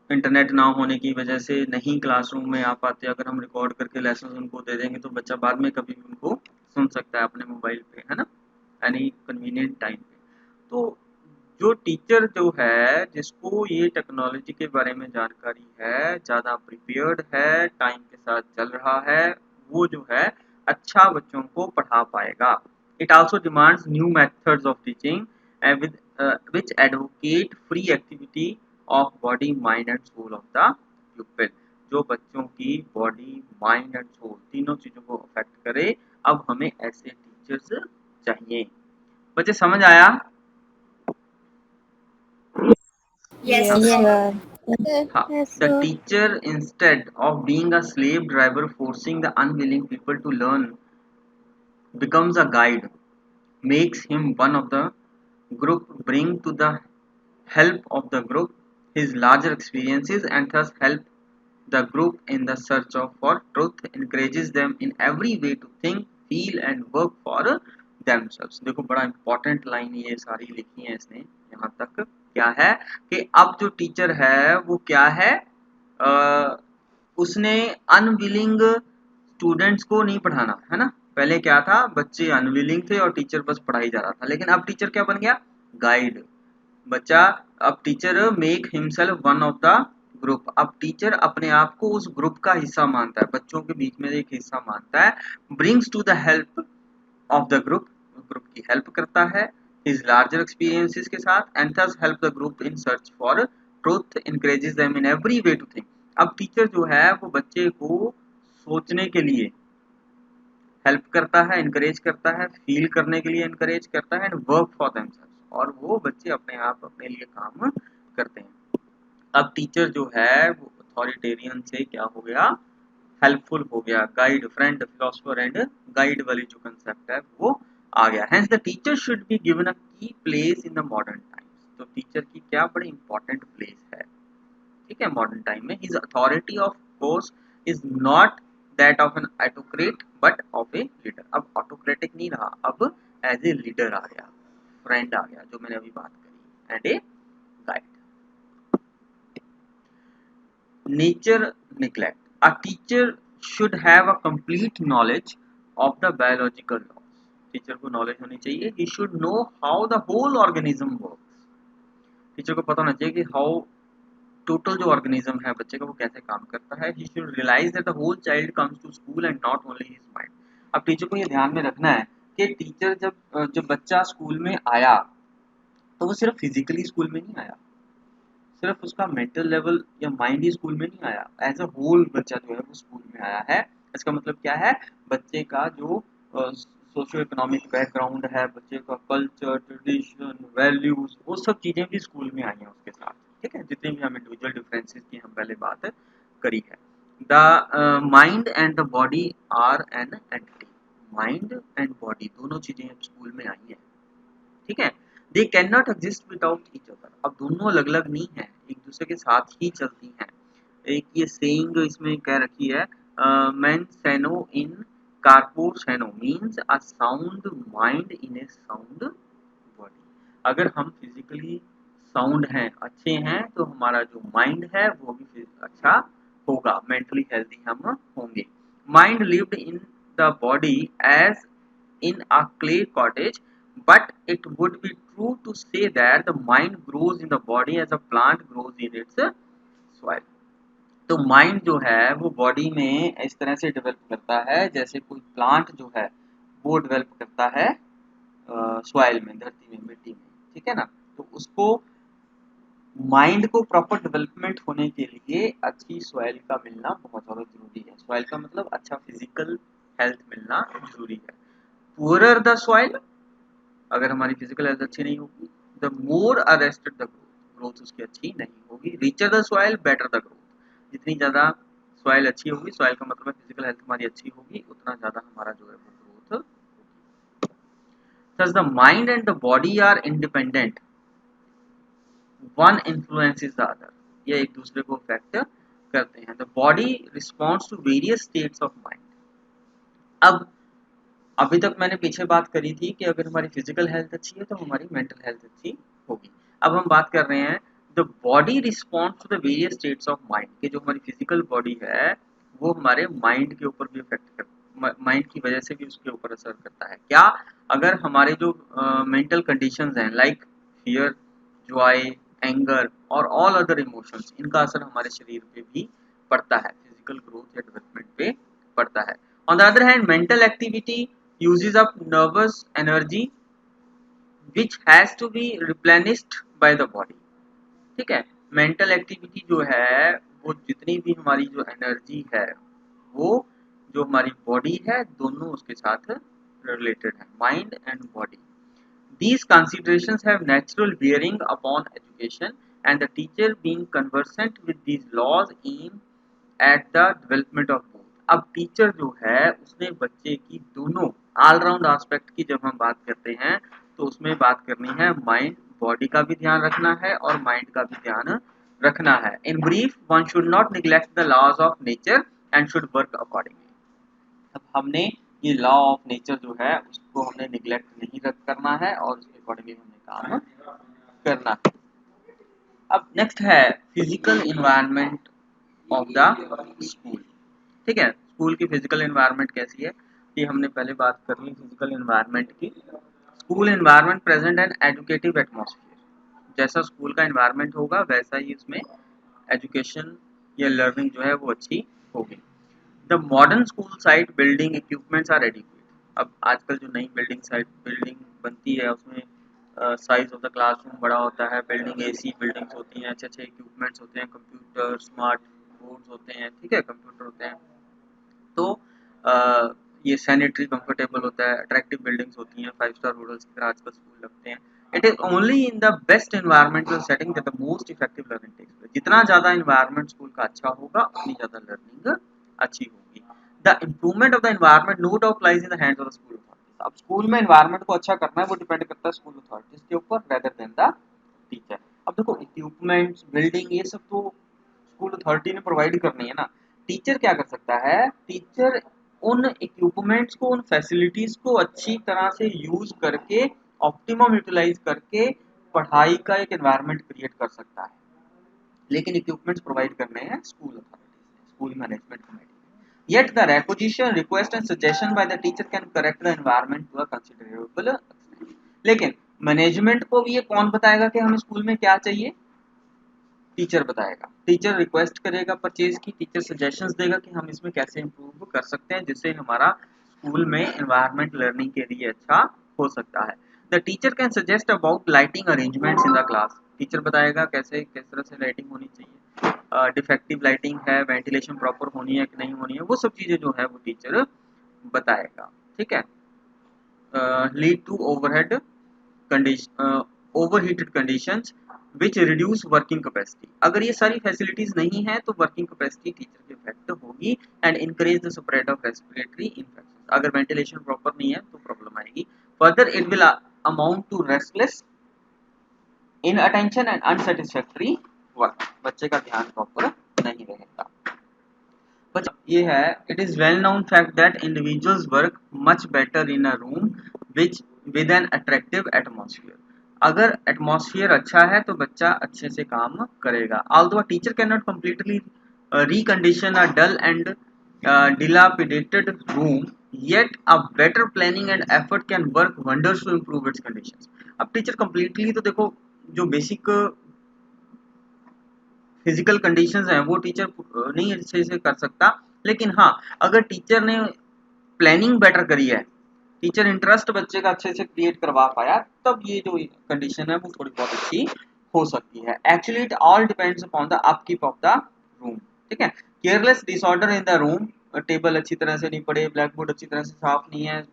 इंटरनेट ना होने की वजह से नहीं क्लासरूम में आ पाते, अगर हम रिकॉर्ड करके लेसन उनको दे देंगे तो बच्चा बाद में कभी भी उनको सुन सकता है अपने मोबाइल पे, है ना, एनी कन्वीनियंट टाइम पे। तो जो टीचर जो है जिसको ये टेक्नोलॉजी के बारे में जानकारी है, ज़्यादा प्रिपेयर्ड है, टाइम के साथ चल रहा है, वो जो है अच्छा बच्चों को पढ़ा पाएगा। It also demands new methods of teaching with which advocate free activity of body, mind and soul of the pupil। जो बच्चों की बॉडी, माइंड एंड सोल तीनों चीजों को अफेक्ट करे। अब हमें ऐसे टीचर्स चाहिए। बच्चे समझ आया? Yes, Yes, sir. sir. हाँ, Yes, the sir. teacher instead of being a slave driver forcing the unwilling people to learn becomes a guide, makes him one of the group, bring to the help of the group his larger experiences and thus help the group in the search of for truth, encourages them in every way to think, feel and work for themselves। देखो बड़ा important line ये सारी लिखी है इसने यहाँ तक। क्या है कि अब जो टीचर है वो क्या है, उसने अनविलिंग स्टूडेंट्स को नहीं पढ़ाना, है ना। पहले क्या था, बच्चे अनविलिंग थे और टीचर बस पढ़ाई जा रहा था, लेकिन अब टीचर क्या बन गया, गाइड। बच्चा अब teacher make himself one of the group. अब टीचर अपने आप को उस ग्रुप का हिस्सा मानता है, बच्चों के बीच में एक हिस्सा मानता है। Brings to the help of the group, group की हेल्प करता है हिज लार्जर एक्सपीरियंसेस के साथ and thus help the group in search for truth, encourages them in every way to think. अब टीचर जो है वो बच्चे को सोचने के लिए हेल्प करता है, इनकरेज करता है, फील करने के लिए इनकरेज करता है एंड वर्क फॉर देमसेल्व्स, और वो बच्चे अपने आप अपने लिए काम करते हैं। अब टीचर जो है वो अथॉरिटेरियन से क्या हो गया, हेल्पफुल हो गया, guide, friend, philosopher and guide वाली जो कंसेप्ट है वो आ गया। Hence the teacher should be given a key place in the modern times. तो टीचर की क्या बड़ी इंपॉर्टेंट प्लेस है, ठीक है, मॉडर्न टाइम में। His authority of course is not that of an autocrat but of a leader. अब autocratic नहीं रहा, अब एज ए लीडर आ गया, फ्रेंड आ गया, जो मैंने अभी बात करी, and a guide. Nature neglect. A teacher should have a complete knowledge of the biological laws. Teacher को नॉलेज होनी चाहिए, he should know how the whole organism works. Teacher को पता होना चाहिए कि हाउ टोटल जो ऑर्गेनिज्म है बच्चे का वो कैसे काम करता है। he should realize that the whole child comes to school and not only his mind. अब टीचर को ये ध्यान में रखना है कि टीचर जब बच्चा स्कूल में आया तो वो सिर्फ फिजिकली स्कूल में नहीं आया, सिर्फ उसका मेंटल लेवल या माइंड ही स्कूल में नहीं आया, एज अ होल बच्चा जो है वो स्कूल में आया है। इसका मतलब क्या है, बच्चे का जो सोशियो इकोनॉमिक बैकग्राउंड है, बच्चे का कल्चर, ट्रेडिशन, वैल्यूज, वो सब चीजें भी स्कूल में आई हैं उसके साथ। ठीक है, जितने भी हम इंडिविजुअल डिफरेंसेस की हम पहले बात करी है। The mind and the body are an entity. Mind and body दोनों चीजें स्कूल में आई हैं। ठीक है, they can not exist without each other. अब दोनों अलग अलग नहीं है, एक दूसरे के साथ ही चलती हैं। एक ये सेइंग जो इसमें कह रखी है, मैन सेनो इन कार्पो सेनो means a sound mind in a sound body. अगर हम फिजिकली साउंड हैं, अच्छे हैं, तो हमारा जो माइंड है वो भी अच्छा होगा, मेंटली हेल्दी हम होंगे। Mind lived in the body as in a clay cottage, but it would be true to say that the mind grows in the body as a plant grows in its soil. तो mind जो है वो body में इस तरह से develop करता है जैसे कोई प्लांट जो है वो डेवलप करता है सॉइल में, धरती में, मिट्टी में। ठीक है ना, तो उसको माइंड को प्रॉपर डेवलपमेंट होने के लिए अच्छी सॉइल का मिलना बहुत ज़्यादा जरूरी है। सॉइल का मतलब अच्छा फिजिकल हेल्थ मिलना जरूरी है। पुअरर द सॉइल, अगर हमारी फिजिकल हेल्थ अच्छी नहीं होगी, the more arrested the growth, growth उसकी अच्छी नहीं होगी। Richer the soil better the growth, जितनी ज़्यादा सॉइल अच्छी होगी, सॉइल का मतलब है फिजिकल हेल्थ हमारी अच्छी होगी, उतना ज़्यादा हमारा जो है वो ग्रोथ होगी। Thus the mind and the body are independent, one influences the other, ये एक दूसरे को अफेक्ट करते हैं। The body responds to various states of mind. अब अभी तक मैंने पीछे बात करी थी कि अगर हमारी फिजिकल हेल्थ अच्छी है तो हमारी मेंटल हेल्थ अच्छी होगी। अब हम बात कर रहे हैं the body responds to the various states of mind, कि जो हमारी फिजिकल बॉडी है वो हमारे माइंड के ऊपर भी अफेक्ट करता, माइंड की वजह से भी उसके ऊपर असर करता है। क्या, अगर हमारे जो मेंटल कंडीशंस हैं लाइक फियर, जॉय, एंगर और ऑल अदर इमोशंस, इनका असर हमारे शरीर पे भी पड़ता है, फिजिकल ग्रोथ या डेवलपमेंट पे पड़ता है। On the other hand mental activity uses up nervous energy which has to be replenished by the body। ठीक है, मेंटल एक्टिविटी जो है वो जितनी भी हमारी जो एनर्जी है वो जो हमारी बॉडी है दोनों उसके साथ रिलेटेड है, mind and body. These considerations have natural bearing upon education and the teacher being conversant with these laws aim at the development of both। अब टीचर जो है उसने बच्चे की दोनों ऑलराउंड एस्पेक्ट की जब हम बात करते हैं तो उसमें बात करनी है माइंड बॉडी का भी ध्यान रखना है और माइंड का भी ध्यान रखना है। In brief, one should not neglect the laws of nature and should work accordingly. अब हमने ये लॉ ऑफ नेचर जो है उसको हमने निग्लेक्ट नहीं करना है और उसके अकॉर्डिंगली हमने काम करना है। अब नेक्स्ट है physical environment of the school. ठीक है, स्कूल की फिजिकल इन्वायरमेंट कैसी है ये हमने पहले बात कर ली फिजिकल इन्वायरमेंट की। School environment present N educative atmosphere, जैसा स्कूल का इन्वायरमेंट होगा वैसा ही उसमें एजुकेशन या लर्निंग जो है वो अच्छी होगी। The modern school site building equipments are adequate. अब आजकल जो नई बिल्डिंग बनती है उसमें साइज ऑफ द क्लासरूम बड़ा होता है, बिल्डिंग एसी बिल्डिंग्स होती हैं, अच्छे अच्छे इक्विपमेंट्स होते हैं, कंप्यूटर, स्मार्ट बोर्ड्स होते हैं, ठीक है, कंप्यूटर होते हैं, तो ये सैनिटरी कंफर्टेबल होता है, अट्रैक्टिव बिल्डिंग्स होती हैं, 5 स्टार होटल्स की तरह आजकल स्कूल लगते हैं। It is only in the best environmental setting that the most effective learning takes place. जितना ज़्यादा एनवायरमेंट स्कूल का अच्छा होगा उतनी ज़्यादा लर्निंग अच्छी होगी। The improvement of the environment no doubt lies in the hands of the school authorities. अब स्कूल में एनवायरमेंट को अच्छा करना है वो डिपेंड करता है स्कूल अथॉरिटीज के ऊपर रेदर देन द टीचर। अब देखो इक्विपमेंट्स, बिल्डिंग, ये सब तो स्कूल अथॉरिटी ने प्रोवाइड करनी है ना। टीचर क्या कर सकता है, टीचर उन इक्विपमेंट्स को, उन फैसिलिटीज को अच्छी तरह से यूज करके, ऑप्टिमम यूटिलाइज करके पढ़ाई का एक एनवायरनमेंट क्रिएट कर सकता है। लेकिन इक्विपमेंट्स प्रोवाइड करने हैं school authorities, school management committee. Yet the requisition, request and suggestion by the teacher can correct the environment to a considerable extent. लेकिन मैनेजमेंट को भी ये कौन बताएगा कि हमें स्कूल में क्या चाहिए? टीचर बताएगा। टीचर रिक्वेस्ट करेगा परचेज की, टीचर सजेशंस देगा कि हम इसमें कैसे इम्प्रूव कर सकते हैं जिससे हमारा स्कूल में एनवायरनमेंट लर्निंग के लिए अच्छा हो सकता है। The teacher can suggest about lighting arrangements in the class. Teacher बताएगा कैसे, किस तरह से लाइटिंग होनी चाहिए, डिफेक्टिव लाइटिंग है, वेंटिलेशन प्रॉपर होनी है कि नहीं होनी है, वो सब चीजें जो है वो टीचर बताएगा। ठीक है। Lead to overhead condition, overheated conditions which reduce working capacity. अगर ये सारी फैसिलिटीज नहीं है तो वर्किंग कैपेसिटी टीचर की इफेक्ट होगी and increase the spread of respiratory infection. अगर वेंटिलेशन प्रॉपर नहीं है तो प्रॉब्लम आएगी। Further it will amount to restless, in attention and unsatisfactory work. बच्चे का ध्यान प्रॉपर नहीं रहेगा। बट ये है, it is well known fact that individuals work much better in a room which with an attractive atmosphere. अगर atmosphere अच्छा है तो बच्चा अच्छे से काम करेगा। Although teacher can not completely recondition a dull and dilapidated room, yet a better planning and effort can work wonders to improve its conditions. अब टीचर कंप्लीटली तो देखो जो बेसिक फिजिकल कंडीशंस हैं वो टीचर नहीं अच्छे से कर सकता, लेकिन हाँ अगर टीचर ने प्लानिंग बेटर करी है, टीचर इंटरेस्ट बच्चे का अच्छे से क्रिएट करवा पाया, तब ये जो कंडीशन है वो थोड़ी बहुत अच्छी हो सकती है। Actually it all depends upon the upkeep of the room. ठीक है। Careless disorder in the room, table अच्छी तरह से नहीं पड़े, ब्लैक बोर्ड अच्छी तरह से साफ नहीं है,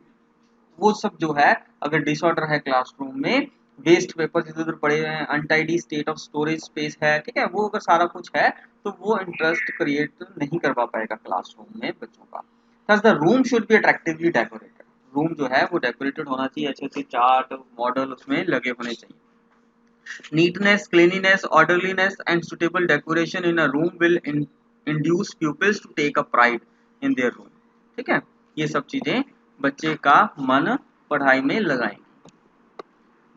वो सब जो है अगर डिसऑर्डर है क्लासरूम में, वेस्ट पेपर इधर उधर पड़े हुए हैं, untidy state of storage space है, ठीक है, वो अगर सारा कुछ है तो वो इंटरेस्ट क्रिएट नहीं करवा पाएगा क्लासरूम में बच्चों का। Thus the room should be attractively decorated. Room जो है वो डेकोरेटेड होना चाहिए, अच्छे अच्छे चार्ट मॉडल उसमें लगे होने चाहिए। Neatness, cleanliness, orderliness and suitable decoration in a room will induce pupils to take a pride in their room. ठीक है, ये सब चीजें बच्चे का मन पढ़ाई में लगाएंगे।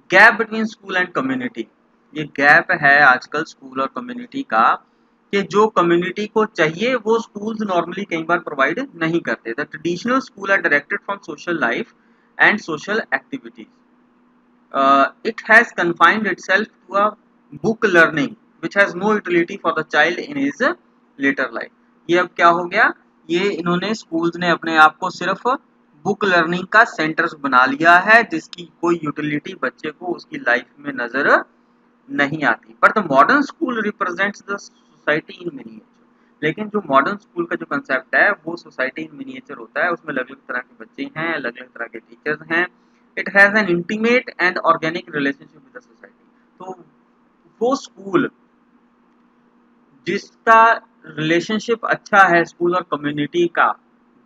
Gap between school and community, ये गैप है आजकल स्कूल और कम्युनिटी का, कि जो कम्युनिटी को चाहिए वो स्कूल्स नॉर्मली कई बार प्रोवाइड नहीं करते। The traditional school are directed from social life and social activities. It has confined itself to a book learning which has no utility for the child in his later life। ये अब क्या हो गया, ये इन्होंने schools ने अपने आप को सिर्फ बुक लर्निंग का सेंटर्स बना लिया है जिसकी कोई यूटिलिटी बच्चे को उसकी लाइफ में नजर नहीं आती। But the modern school represents the society in miniature. लेकिन जो मॉडर्न स्कूल का जो कंसेप्ट है वो सोसाइटी इन मिनिएचर होता है, उसमें अलग अलग तरह के बच्चे हैं, अलग अलग तरह के टीचर्स हैं। It has an intimate and organic relationship with the society. तो वो स्कूल जिसका रिलेशनशिप अच्छा है स्कूल और कम्युनिटी का,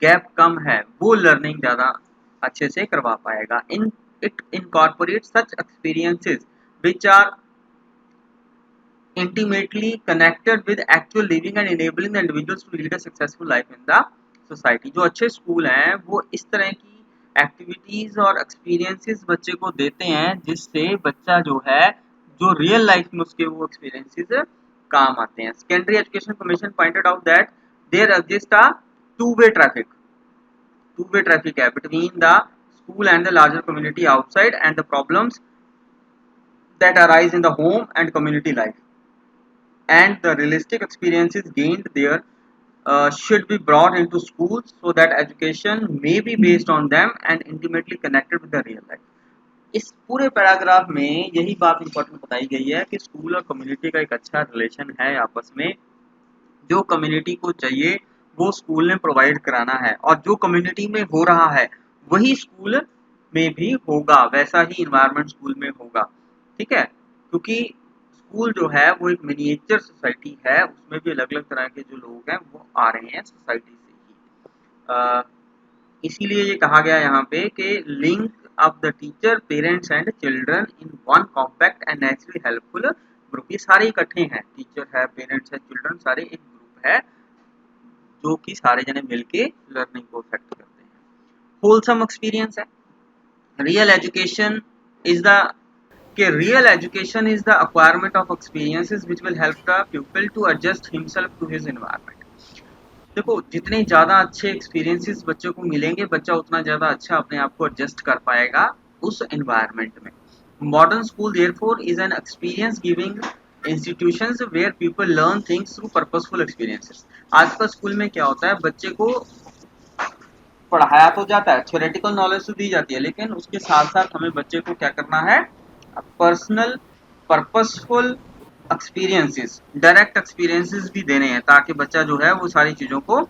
गैप कम है, वो लर्निंग ज्यादा अच्छे से करवा पाएगा। In it incorporate such experiences which are intimately connected with actual living and enabling the individuals to lead a successful life in the society। जो अच्छे स्कूल हैं वो इस तरह की एक्टिविटीज और एक्सपीरियंसेस बच्चे को देते हैं जिससे बच्चा जो है जो रियल लाइफ में उसके वो एक्सपीरियंसेस काम आते हैं। Secondary education commission pointed out that there exist a two way traffic है between the school and the larger community outside and the problems that arise in the home and community life, and the realistic experiences gained there should be brought into schools so that education may be based on them and intimately connected with the real life। इस पूरे paragraph में यही बात important बताई गई है कि school और कम्युनिटी का एक अच्छा रिलेशन है आपस में। जो कम्युनिटी को चाहिए वो स्कूल ने प्रोवाइड कराना है, और जो कम्युनिटी में हो रहा है वही स्कूल में भी होगा, वैसा ही इन्वायरमेंट स्कूल में होगा। ठीक है, क्योंकि स्कूल जो है वो एक मिनिएचर सोसाइटी है, उसमें भी अलग अलग तरह के जो लोग हैं वो आ रहे हैं सोसाइटी से ही। इसीलिए ये कहा गया यहाँ पे कि link of the teacher, parents and children in one compact and naturally helpful group. ये सारे इकट्ठे हैं, टीचर है, पेरेंट्स है, चिल्ड्रन, सारे एक ग्रुप है जो कि सारे जने मिलके लर्निंग को अफेक्ट करते हैं। होलसम एक्सपीरियंस है। Real education is the real education is the acquirement of experiences which will help the pupil to adjust himself to his environment। देखो जितने ज़्यादा अच्छे एक्सपीरियंसेस बच्चों को मिलेंगे, बच्चा उतना ज़्यादा अच्छा अपने आप को एडजस्ट कर पाएगा उस एनवायरनमेंट में। Modern school therefore is an experience giving institutions where people learn things through purposeful experiences. आज का स्कूल में क्या होता है, बच्चे को पढ़ाया तो जाता है, थ्योरेटिकल नॉलेज तो दी जाती है, लेकिन उसके साथ साथ हमें बच्चे को क्या करना है, personal purposeful experiences, direct experiences भी देने हैं ताकि बच्चा जो है वो सारी चीज़ों को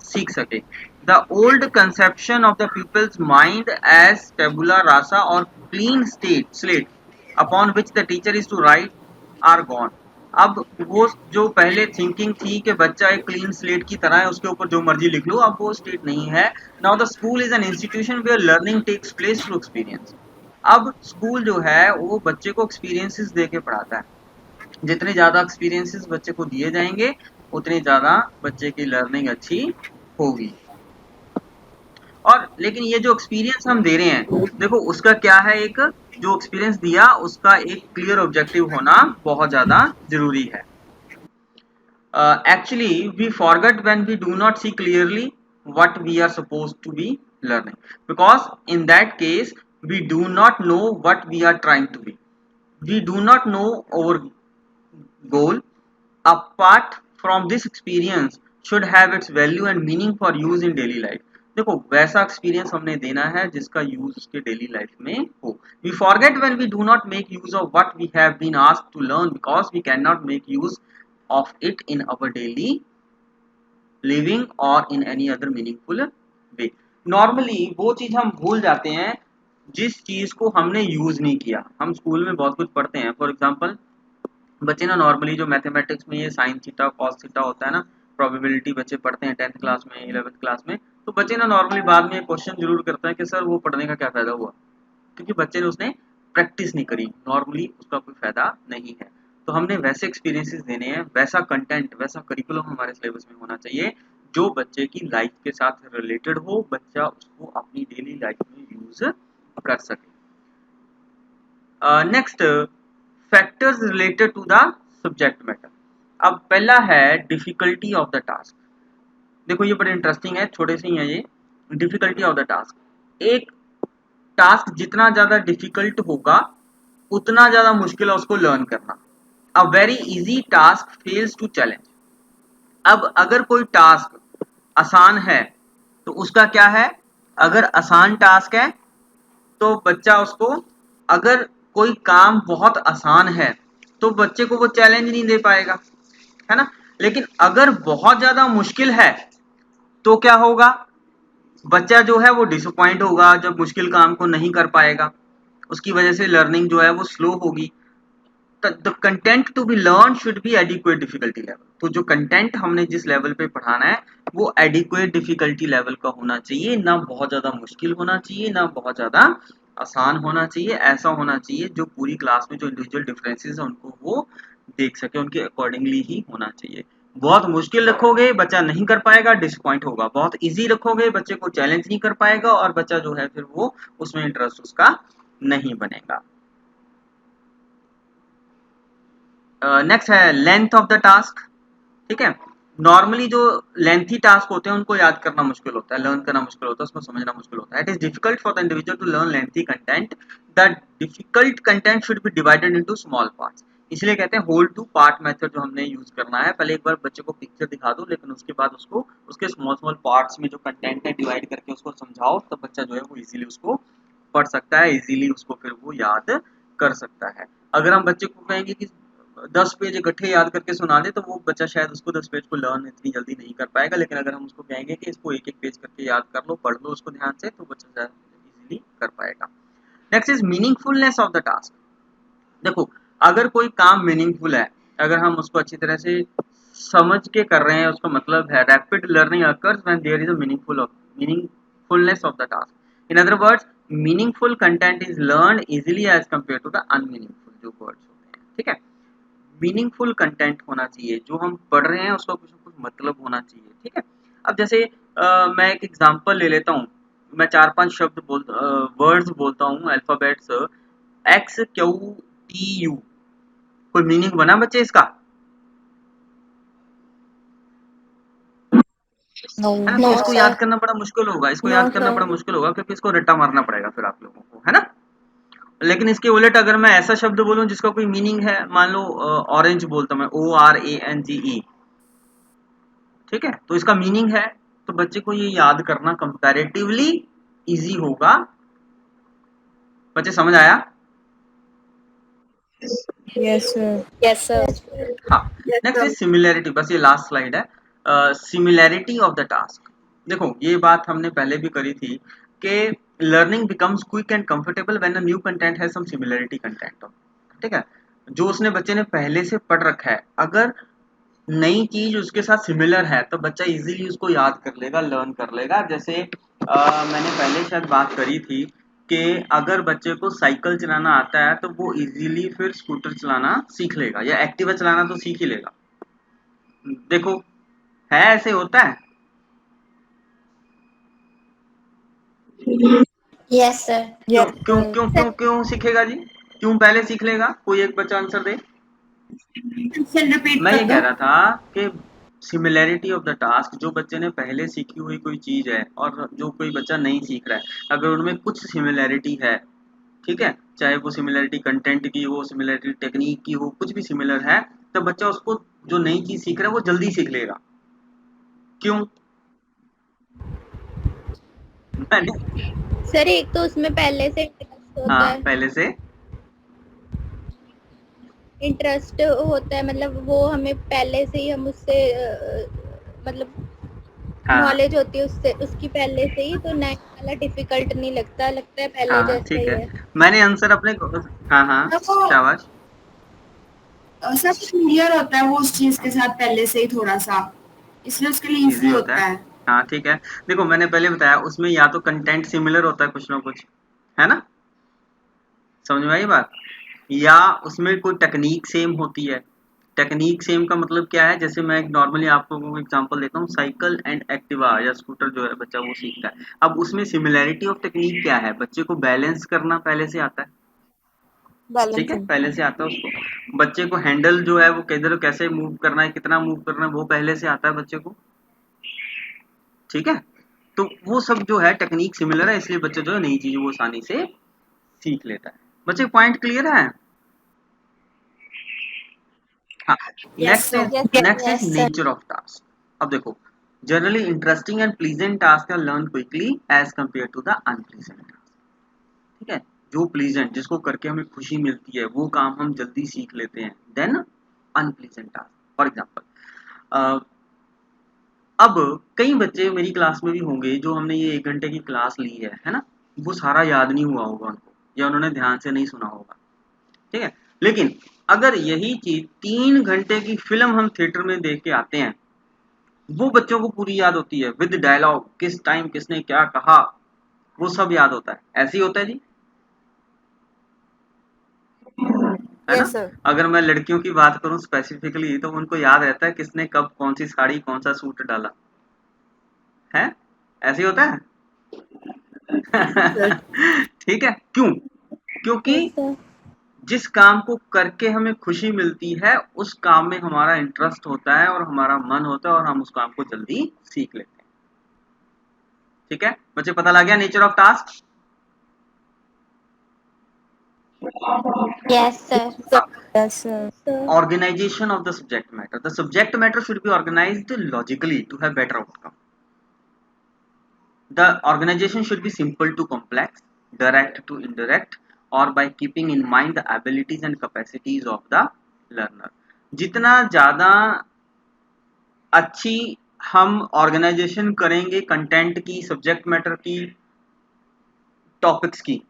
सीख सके। The old conception of the people's mind as tabula rasa और clean slate upon which the teacher is to write are gone. अब वो जो पहले थिंकिंग थी कि बच्चा एक क्लीन स्लेट की तरह है, उसके ऊपर जो मर्जी लिख लो, अब वो स्टेट नहीं है। Now the school is an institution where learning takes place through experience. अब स्कूल जो है वो बच्चे को एक्सपीरियंसेस दे के पढ़ाता है। जितने ज़्यादा एक्सपीरियंसेस बच्चे को दिए जाएंगे उतनी ज़्यादा बच्चे की लर्निंग अच्छी होगी। और लेकिन ये जो एक्सपीरियंस हम दे रहे हैं, देखो उसका क्या है, एक जो एक्सपीरियंस दिया उसका एक क्लियर ऑब्जेक्टिव होना बहुत ज़्यादा जरूरी है। Actually we forget when we do not see clearly what we are supposed to be learning, because in that case we do not know what we are trying to be, we do not know our goal. Apart from this experience should have its value and meaning for use in daily life। देखो वैसा experience हमने देना है जिसका use उसके daily life में हो। We forget when we do not make use of what we have been asked to learn because we can not make use of it in our daily living और in any other meaningful way. Normally वो चीज हम भूल जाते हैं जिस चीज को हमने यूज नहीं किया। हम स्कूल में बहुत कुछ पढ़ते हैं, फॉर एग्जाम्पल बच्चे ना नॉर्मली जो मैथमेटिक्स में ये साइन थीटा कॉस थीटा होता है ना, प्रोबेबिलिटी बच्चे पढ़ते हैं 10th क्लास में 11th क्लास में, तो बच्चे ना नॉर्मली बाद में क्वेश्चन जरूर करते हैं कि सर वो पढ़ने का क्या फायदा हुआ, क्योंकि बच्चे ने उसने प्रैक्टिस नहीं करी, नॉर्मली उसका कोई फायदा नहीं है। तो हमने वैसे एक्सपीरियंसेस देने हैं, वैसा कंटेंट वैसा करिकुलम हमारे सिलेबस में होना चाहिए जो बच्चे की लाइफ के साथ रिलेटेड हो, बच्चा उसको अपनी डेली लाइफ में यूज कर सके। Next factors related to the subject matter. अब पहला है डिफिकल्टी ऑफ द टास्क। देखो ये बड़े इंटरेस्टिंग है, छोटे से ही है ये। डिफिकल्टी ऑफ द टास्क, एक टास्क जितना ज्यादा डिफिकल्ट होगा उतना ज्यादा मुश्किल है उसको लर्न करना। A very easy task fails to challenge. अब अगर कोई टास्क आसान है तो उसका क्या है, अगर आसान टास्क है तो बच्चा उसको, अगर कोई काम बहुत आसान है तो बच्चे को वो चैलेंज नहीं दे पाएगा, है ना। लेकिन अगर बहुत ज्यादा मुश्किल है तो क्या होगा, बच्चा जो है वो डिसअपॉइंट होगा, जब मुश्किल काम को नहीं कर पाएगा उसकी वजह से लर्निंग जो है वो स्लो होगी। The content to be learn should be adequate difficulty level. तो जो कंटेंट हमने जिस लेवल पे पढ़ाना है वो एडिक्वेट डिफिकल्टी लेवल का होना चाहिए, ना बहुत ज्यादा मुश्किल होना चाहिए ना बहुत ज्यादा आसान होना चाहिए। ऐसा होना चाहिए जो पूरी क्लास में जो इंडिविजुअल डिफरेंसेस है उनको वो देख सके, उनके अकॉर्डिंगली ही होना चाहिए। बहुत मुश्किल रखोगे बच्चा नहीं कर पाएगा, डिसअपॉइंट होगा। बहुत इजी रखोगे बच्चे को चैलेंज नहीं कर पाएगा और बच्चा जो है फिर वो उसमें इंटरेस्ट उसका नहीं बनेगा। नेक्स्ट है लेंथ ऑफ द टास्क। ठीक है, नॉर्मली जो लेंथी टास्क होते हैं उनको याद करना मुश्किल होता है, लर्न करना मुश्किल होता है, उसमें समझना मुश्किल होता है। It is difficult for the individual to learn lengthy content. The difficult content should be divided into small parts. इसलिए कहते हैं होल टू पार्ट मेथड जो हमने यूज करना है। पहले एक बार बच्चे को पिक्चर दिखा दो, लेकिन उसके बाद उसको उसके स्मॉल स्मॉल पार्ट्स में जो कंटेंट है डिवाइड करके उसको समझाओ, तब बच्चा जो है वो इजीली उसको पढ़ सकता है, इजीली उसको फिर वो याद कर सकता है। अगर हम बच्चे को कहेंगे कि 10 पेज इकट्ठे याद करके सुना दे तो वो बच्चा शायद उसको 10 पेज को लर्न इतनी जल्दी नहीं कर पाएगा। लेकिन अगर हम उसको कहेंगे कि इसको एक एक पेज करके याद कर लो, पढ़ लो उसको ध्यान से, तो बच्चा शायद इजीली कर पाएगा। Next is meaningfulness of the task. देखो अगर कोई काम मीनिंगफुल है, अगर हम उसको अच्छी तरह से समझ के कर रहे हैं, उसका मतलब है rapid learning occurs when there is a meaningfulness of the task. In other words meaningful content is learn easily as compare to the unmeaningful जो वर्ड्स होते हैं। ठीक है, मीनिंगफुल कंटेंट होना चाहिए, जो हम पढ़ रहे हैं उसका कुछ ना कुछ मतलब होना चाहिए। ठीक है, अब जैसे मैं एक एग्जांपल ले लेता हूँ, मैं 4-5 वर्ड्स बोलता हूँ, alphabets x Q T U, कोई मीनिंग बना बच्चे इसका? No. है ना? तो No, इसको sir. याद करना बड़ा मुश्किल होगा, इसको No, याद करना sir. बड़ा मुश्किल होगा, क्योंकि इसको रट्टा मारना पड़ेगा फिर आप लोगों को, है ना? लेकिन इसके उलट अगर मैं ऐसा शब्द बोलूं जिसका कोई मीनिंग है, मान लो ऑरेंज बोलता हूं मैं, ORANGE, ठीक है, तो इसका मीनिंग है, तो बच्चे को ये याद करना कंपैरेटिवली इजी होगा। बच्चे समझ आया? Yes, sir. Yes, sir. हाँ, नेक्स्ट इज सिमिलैरिटी, बस ये लास्ट स्लाइड है। सिमिलैरिटी ऑफ द टास्क, देखो ये बात हमने पहले भी करी थी कि learning becomes quick and comfortable when a new content has some similarity content, ठीक है, जो उसने बच्चे ने पहले से पढ़ रखा है, अगर नई चीज उसके साथ सिमिलर है तो बच्चा इजीली उसको याद कर लेगा, लर्न कर लेगा। जैसे मैंने पहले शायद बात करी थी कि अगर बच्चे को साइकिल चलाना आता है तो वो इजीली फिर स्कूटर चलाना सीख लेगा, या एक्टिवा चलाना तो सीख ही लेगा। देखो, है ऐसे होता है? Yes, sir. क्यों Yes, क्यों sir. क्यों क्यों क्यों सीखेगा जी? क्यों पहले सीख लेगा? कोई एक बच्चा आंसर दे। क्वेश्चन रिपीट मैं ये कर कह दो। रहा था कि सिमिलैरिटी ऑफ द टास्क, जो बच्चे ने पहले सीखी हुई कोई चीज है और जो कोई बच्चा नहीं सीख रहा है, अगर उनमें कुछ सिमिलैरिटी है, ठीक है, चाहे वो सिमिलैरिटी कंटेंट की हो, सिमिलैरिटी टेक्निक की हो, कुछ भी सिमिलर है, तो बच्चा उसको जो नई चीज सीख रहा है वो जल्दी सीख लेगा। क्यों? मैंने सर एक तो उसमें पहले से इंटरेस्ट होता हाँ है, पहले से मतलब वो हमें पहले से ही हम उससे मतलब हाँ नॉलेज होती है उससे, उसकी पहले से ही, तो नया वाला डिफिकल्ट नहीं लगता, लगता है पहले हाँ जैसा ठीक ही है, है। मैंने आंसर अपने हाँ हाँ, शाबाश, सब क्लियर होता है वो उस चीज के साथ पहले से ही थोड़ा सा, इसलिए उसके लिए इजी इजी होता होता है। है। हाँ ठीक है, देखो मैंने पहले बताया उसमें या तो कंटेंट सिमिलर होता है कुछ ना कुछ, है ना? समझ में आई बात? या उसमें कोई टेक्निक सेम होती है। टेक्निक सेम का मतलब क्या है? जैसे मैं एक नॉर्मली आप लोगों को एग्जांपल देता हूँ, साइकिल एंड एक्टिवा या स्कूटर जो है बच्चा वो सीखता है। अब उसमें सिमिलैरिटी ऑफ टेक्निक क्या है? बच्चे को बैलेंस करना पहले से आता है, ठीक है, बैलेंसिंग। पहले से आता है उसको। बच्चे को हैंडल जो है वो किधर कैसे मूव करना है, कितना मूव करना है, वो पहले से आता है बच्चे को, ठीक है। तो वो सब जो है टेक्निक सिमिलर है, इसलिए बच्चा जो है नई चीज वो आसानी से सीख लेता है। बच्चे पॉइंट क्लियर है? हाँ, yes next sir. Is next is Yes, sir. Nature of task. अब देखो, generally interesting and pleasant task are learn quickly as compare to the unpleasant task, ठीक है। जो प्लीजेंट, जिसको करके हमें खुशी मिलती है, वो काम हम जल्दी सीख लेते हैं, then unpleasant task. For example, अब कई बच्चे मेरी क्लास में भी होंगे जो हमने ये 1 घंटे की क्लास ली है ना, वो सारा याद नहीं हुआ होगा उनको, या उन्होंने ध्यान से नहीं सुना होगा, ठीक है। लेकिन अगर यही चीज 3 घंटे की फिल्म हम थिएटर में देख के आते हैं, वो बच्चों को पूरी याद होती है, विद डायलॉग, किस टाइम किसने क्या कहा, वो सब याद होता है। ऐसे ही होता है जी, है ना? Yes sir. अगर मैं लड़कियों की बात करूं स्पेसिफिकली, तो उनको याद रहता है किसने कब कौन सी साड़ी कौन सा सूट डाला है, ऐसे ही होता है। सर। ठीक है, क्यों? क्योंकि Yes, sir. जिस काम को करके हमें खुशी मिलती है, उस काम में हमारा इंटरेस्ट होता है और हमारा मन होता है, और हम उस काम को जल्दी सीख लेते हैं, ठीक है। बच्चे पता लग गया nature of task? Yes, sir. Yes sir. Sir. Organization of the subject matter. The subject matter should be organized logically to have better outcome. The organization should be simple to complex, direct to indirect, or by keeping in mind the abilities and capacities of the learner. जितना ज़्यादा अच्छी हम organisation करेंगे content की, subject matter की, topics की,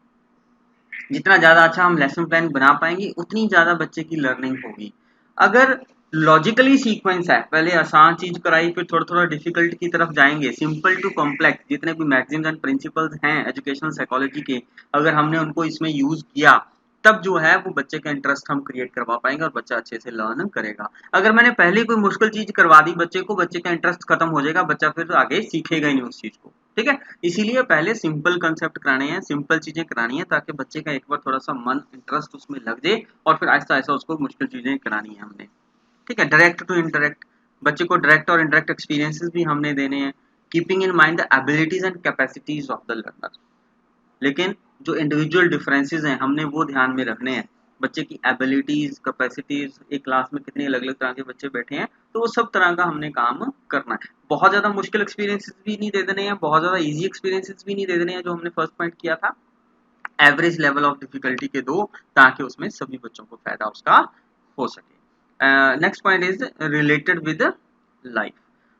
जितना ज़्यादा अच्छा हम लेसन प्लान बना पाएंगे, उतनी ज़्यादा बच्चे की लर्निंग होगी। अगर लॉजिकली सीक्वेंस है, पहले आसान चीज कराई फिर थोड़ा थोड़ा डिफिकल्ट की तरफ जाएंगे, सिंपल टू कॉम्प्लेक्स, जितने भी मैगजीन्स एंड प्रिंसिपल्स हैं एजुकेशनल साइकोलॉजी के, अगर हमने उनको इसमें यूज किया, तब जो है वो बच्चे का इंटरेस्ट हम क्रिएट करवा पाएंगे और बच्चा अच्छे से लर्न करेगा। अगर मैंने पहले कोई मुश्किल चीज करवा दी बच्चे को, बच्चे का इंटरेस्ट खत्म हो जाएगा, बच्चा फिर आगे सीखेगा ही नहीं उस चीज को। ठीक है, इसीलिए पहले सिंपल कंसेप्ट कराने हैं, सिंपल चीजें करानी है, ताकि बच्चे का एक बार थोड़ा सा मन इंटरेस्ट उसमें लग जाए और फिर आहिस्ता आहिस्ता उसको मुश्किल चीजें करानी है हमने। ठीक है, डायरेक्ट टू इनडायरेक्ट, बच्चे को डायरेक्ट और इनडायरेक्ट एक्सपीरियंसेस भी हमने देने हैं, keeping in mind the abilities and capacities of the learner. लेकिन जो इंडिविजुअल डिफरेंसेस हैं हमने वो ध्यान में रखने हैं। बच्चे की एबिलिटीज, कैपेसिटीज, एक क्लास में कितने अलग अलग तरह के बच्चे बैठे हैं, तो वो सब तरह का हमने काम करना है। बहुत ज्यादा मुश्किल एक्सपीरियंसेस भी नहीं दे देने हैं, बहुत ज्यादा इजी एक्सपीरियंसेस भी नहीं दे देने हैं, जो हमने फर्स्ट पॉइंट किया था। एवरेज लेवल ऑफ डिफिकल्टी के दो, ताकि उसमें सभी बच्चों को फायदा उसका हो सके। Next point is related with life.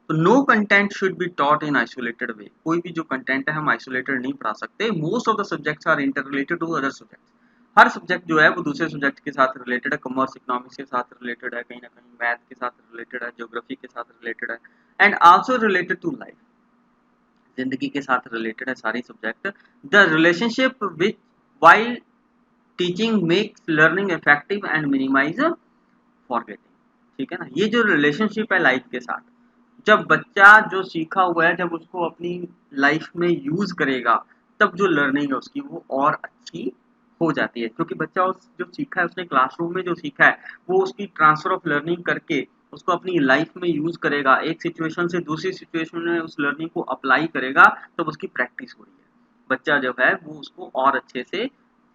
तो no content should be taught in isolated way. कोई भी जो कंटेंट है हम आइसोलेटेड नहीं पढ़ा सकते। Most of the subjects are inter related to other subjects. हर सब्जेक्ट जो है वो दूसरे सब्जेक्ट के साथ रिलेटेड है। कॉमर्स इकोनॉमिक्स के साथ रिलेटेड है, कहीं ना कहीं मैथ के साथ रिलेटेड है, ज्योग्राफी के साथ रिलेटेड है, and also related to life. जिंदगी के साथ रिलेटेड है सारी subject. The relationship which while teaching makes learning effective and minimise forgetting. ठीक है ना, ये जो रिलेशनशिप है लाइफ के साथ, जब बच्चा जो सीखा हुआ है जब उसको अपनी लाइफ में यूज करेगा, तब जो लर्निंग है उसकी वो और अच्छी हो जाती है। क्योंकि बच्चा उस जो सीखा है उसने क्लासरूम में जो सीखा है वो उसकी ट्रांसफर ऑफ लर्निंग करके उसको अपनी लाइफ में यूज करेगा, एक सिचुएशन से दूसरी सिचुएशन में उस लर्निंग को अप्लाई करेगा, तब उसकी प्रैक्टिस हो रही है। बच्चा जो है वो उसको और अच्छे से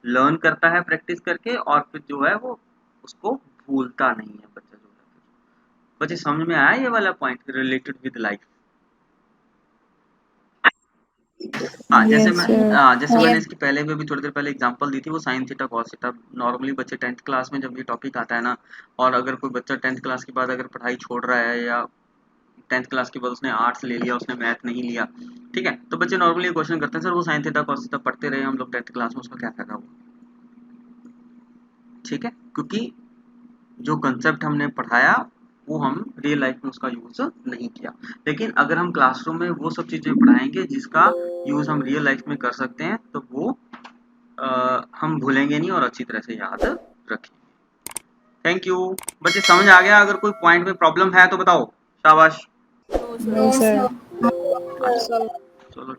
लर्न करता है प्रैक्टिस करके, और फिर जो है वो उसको भूलता नहीं है बच्चा जो है। बच्चे समझ में आया ये वाला पॉइंट रिलेटेड विद लाइफ? हाँ, जैसे Yes, मैं sir. जैसे मैंने यस। इसकी पहले भी अभी थोड़ी देर पहले एग्जांपल दी थी, वो sine theta cos theta. Normally बच्चे 10th क्लास में जब ये टॉपिक आता है ना, और अगर कोई बच्चा 10th क्लास के बाद अगर पढ़ाई छोड़ रहा है, या 10th क्लास के बाद उसने आर्ट्स ले लिया, उसने मैथ नहीं लिया, ठीक है, तो बच्चे नॉर्मली क्वेश्चन करते हैं, सर वो साइन थीटा कॉस थीटा पढ़ते रहे हम लोग 10th क्लास में, उसका क्या फायदा हुआ? ठीक है, क्योंकि जो कंसेप्ट हमने पढ़ाया वो हम रियल लाइफ में उसका यूज नहीं किया। लेकिन अगर हम क्लासरूम में वो सब चीजें पढ़ाएंगे जिसका यूज हम रियल लाइफ में कर सकते हैं, तो वो हम भूलेंगे नहीं और अच्छी तरह से याद रखेंगे। Thank you. बच्चे समझ आ गया? अगर कोई पॉइंट में प्रॉब्लम है तो बताओ। शाबाश। No, sir. अच्छा, चलो।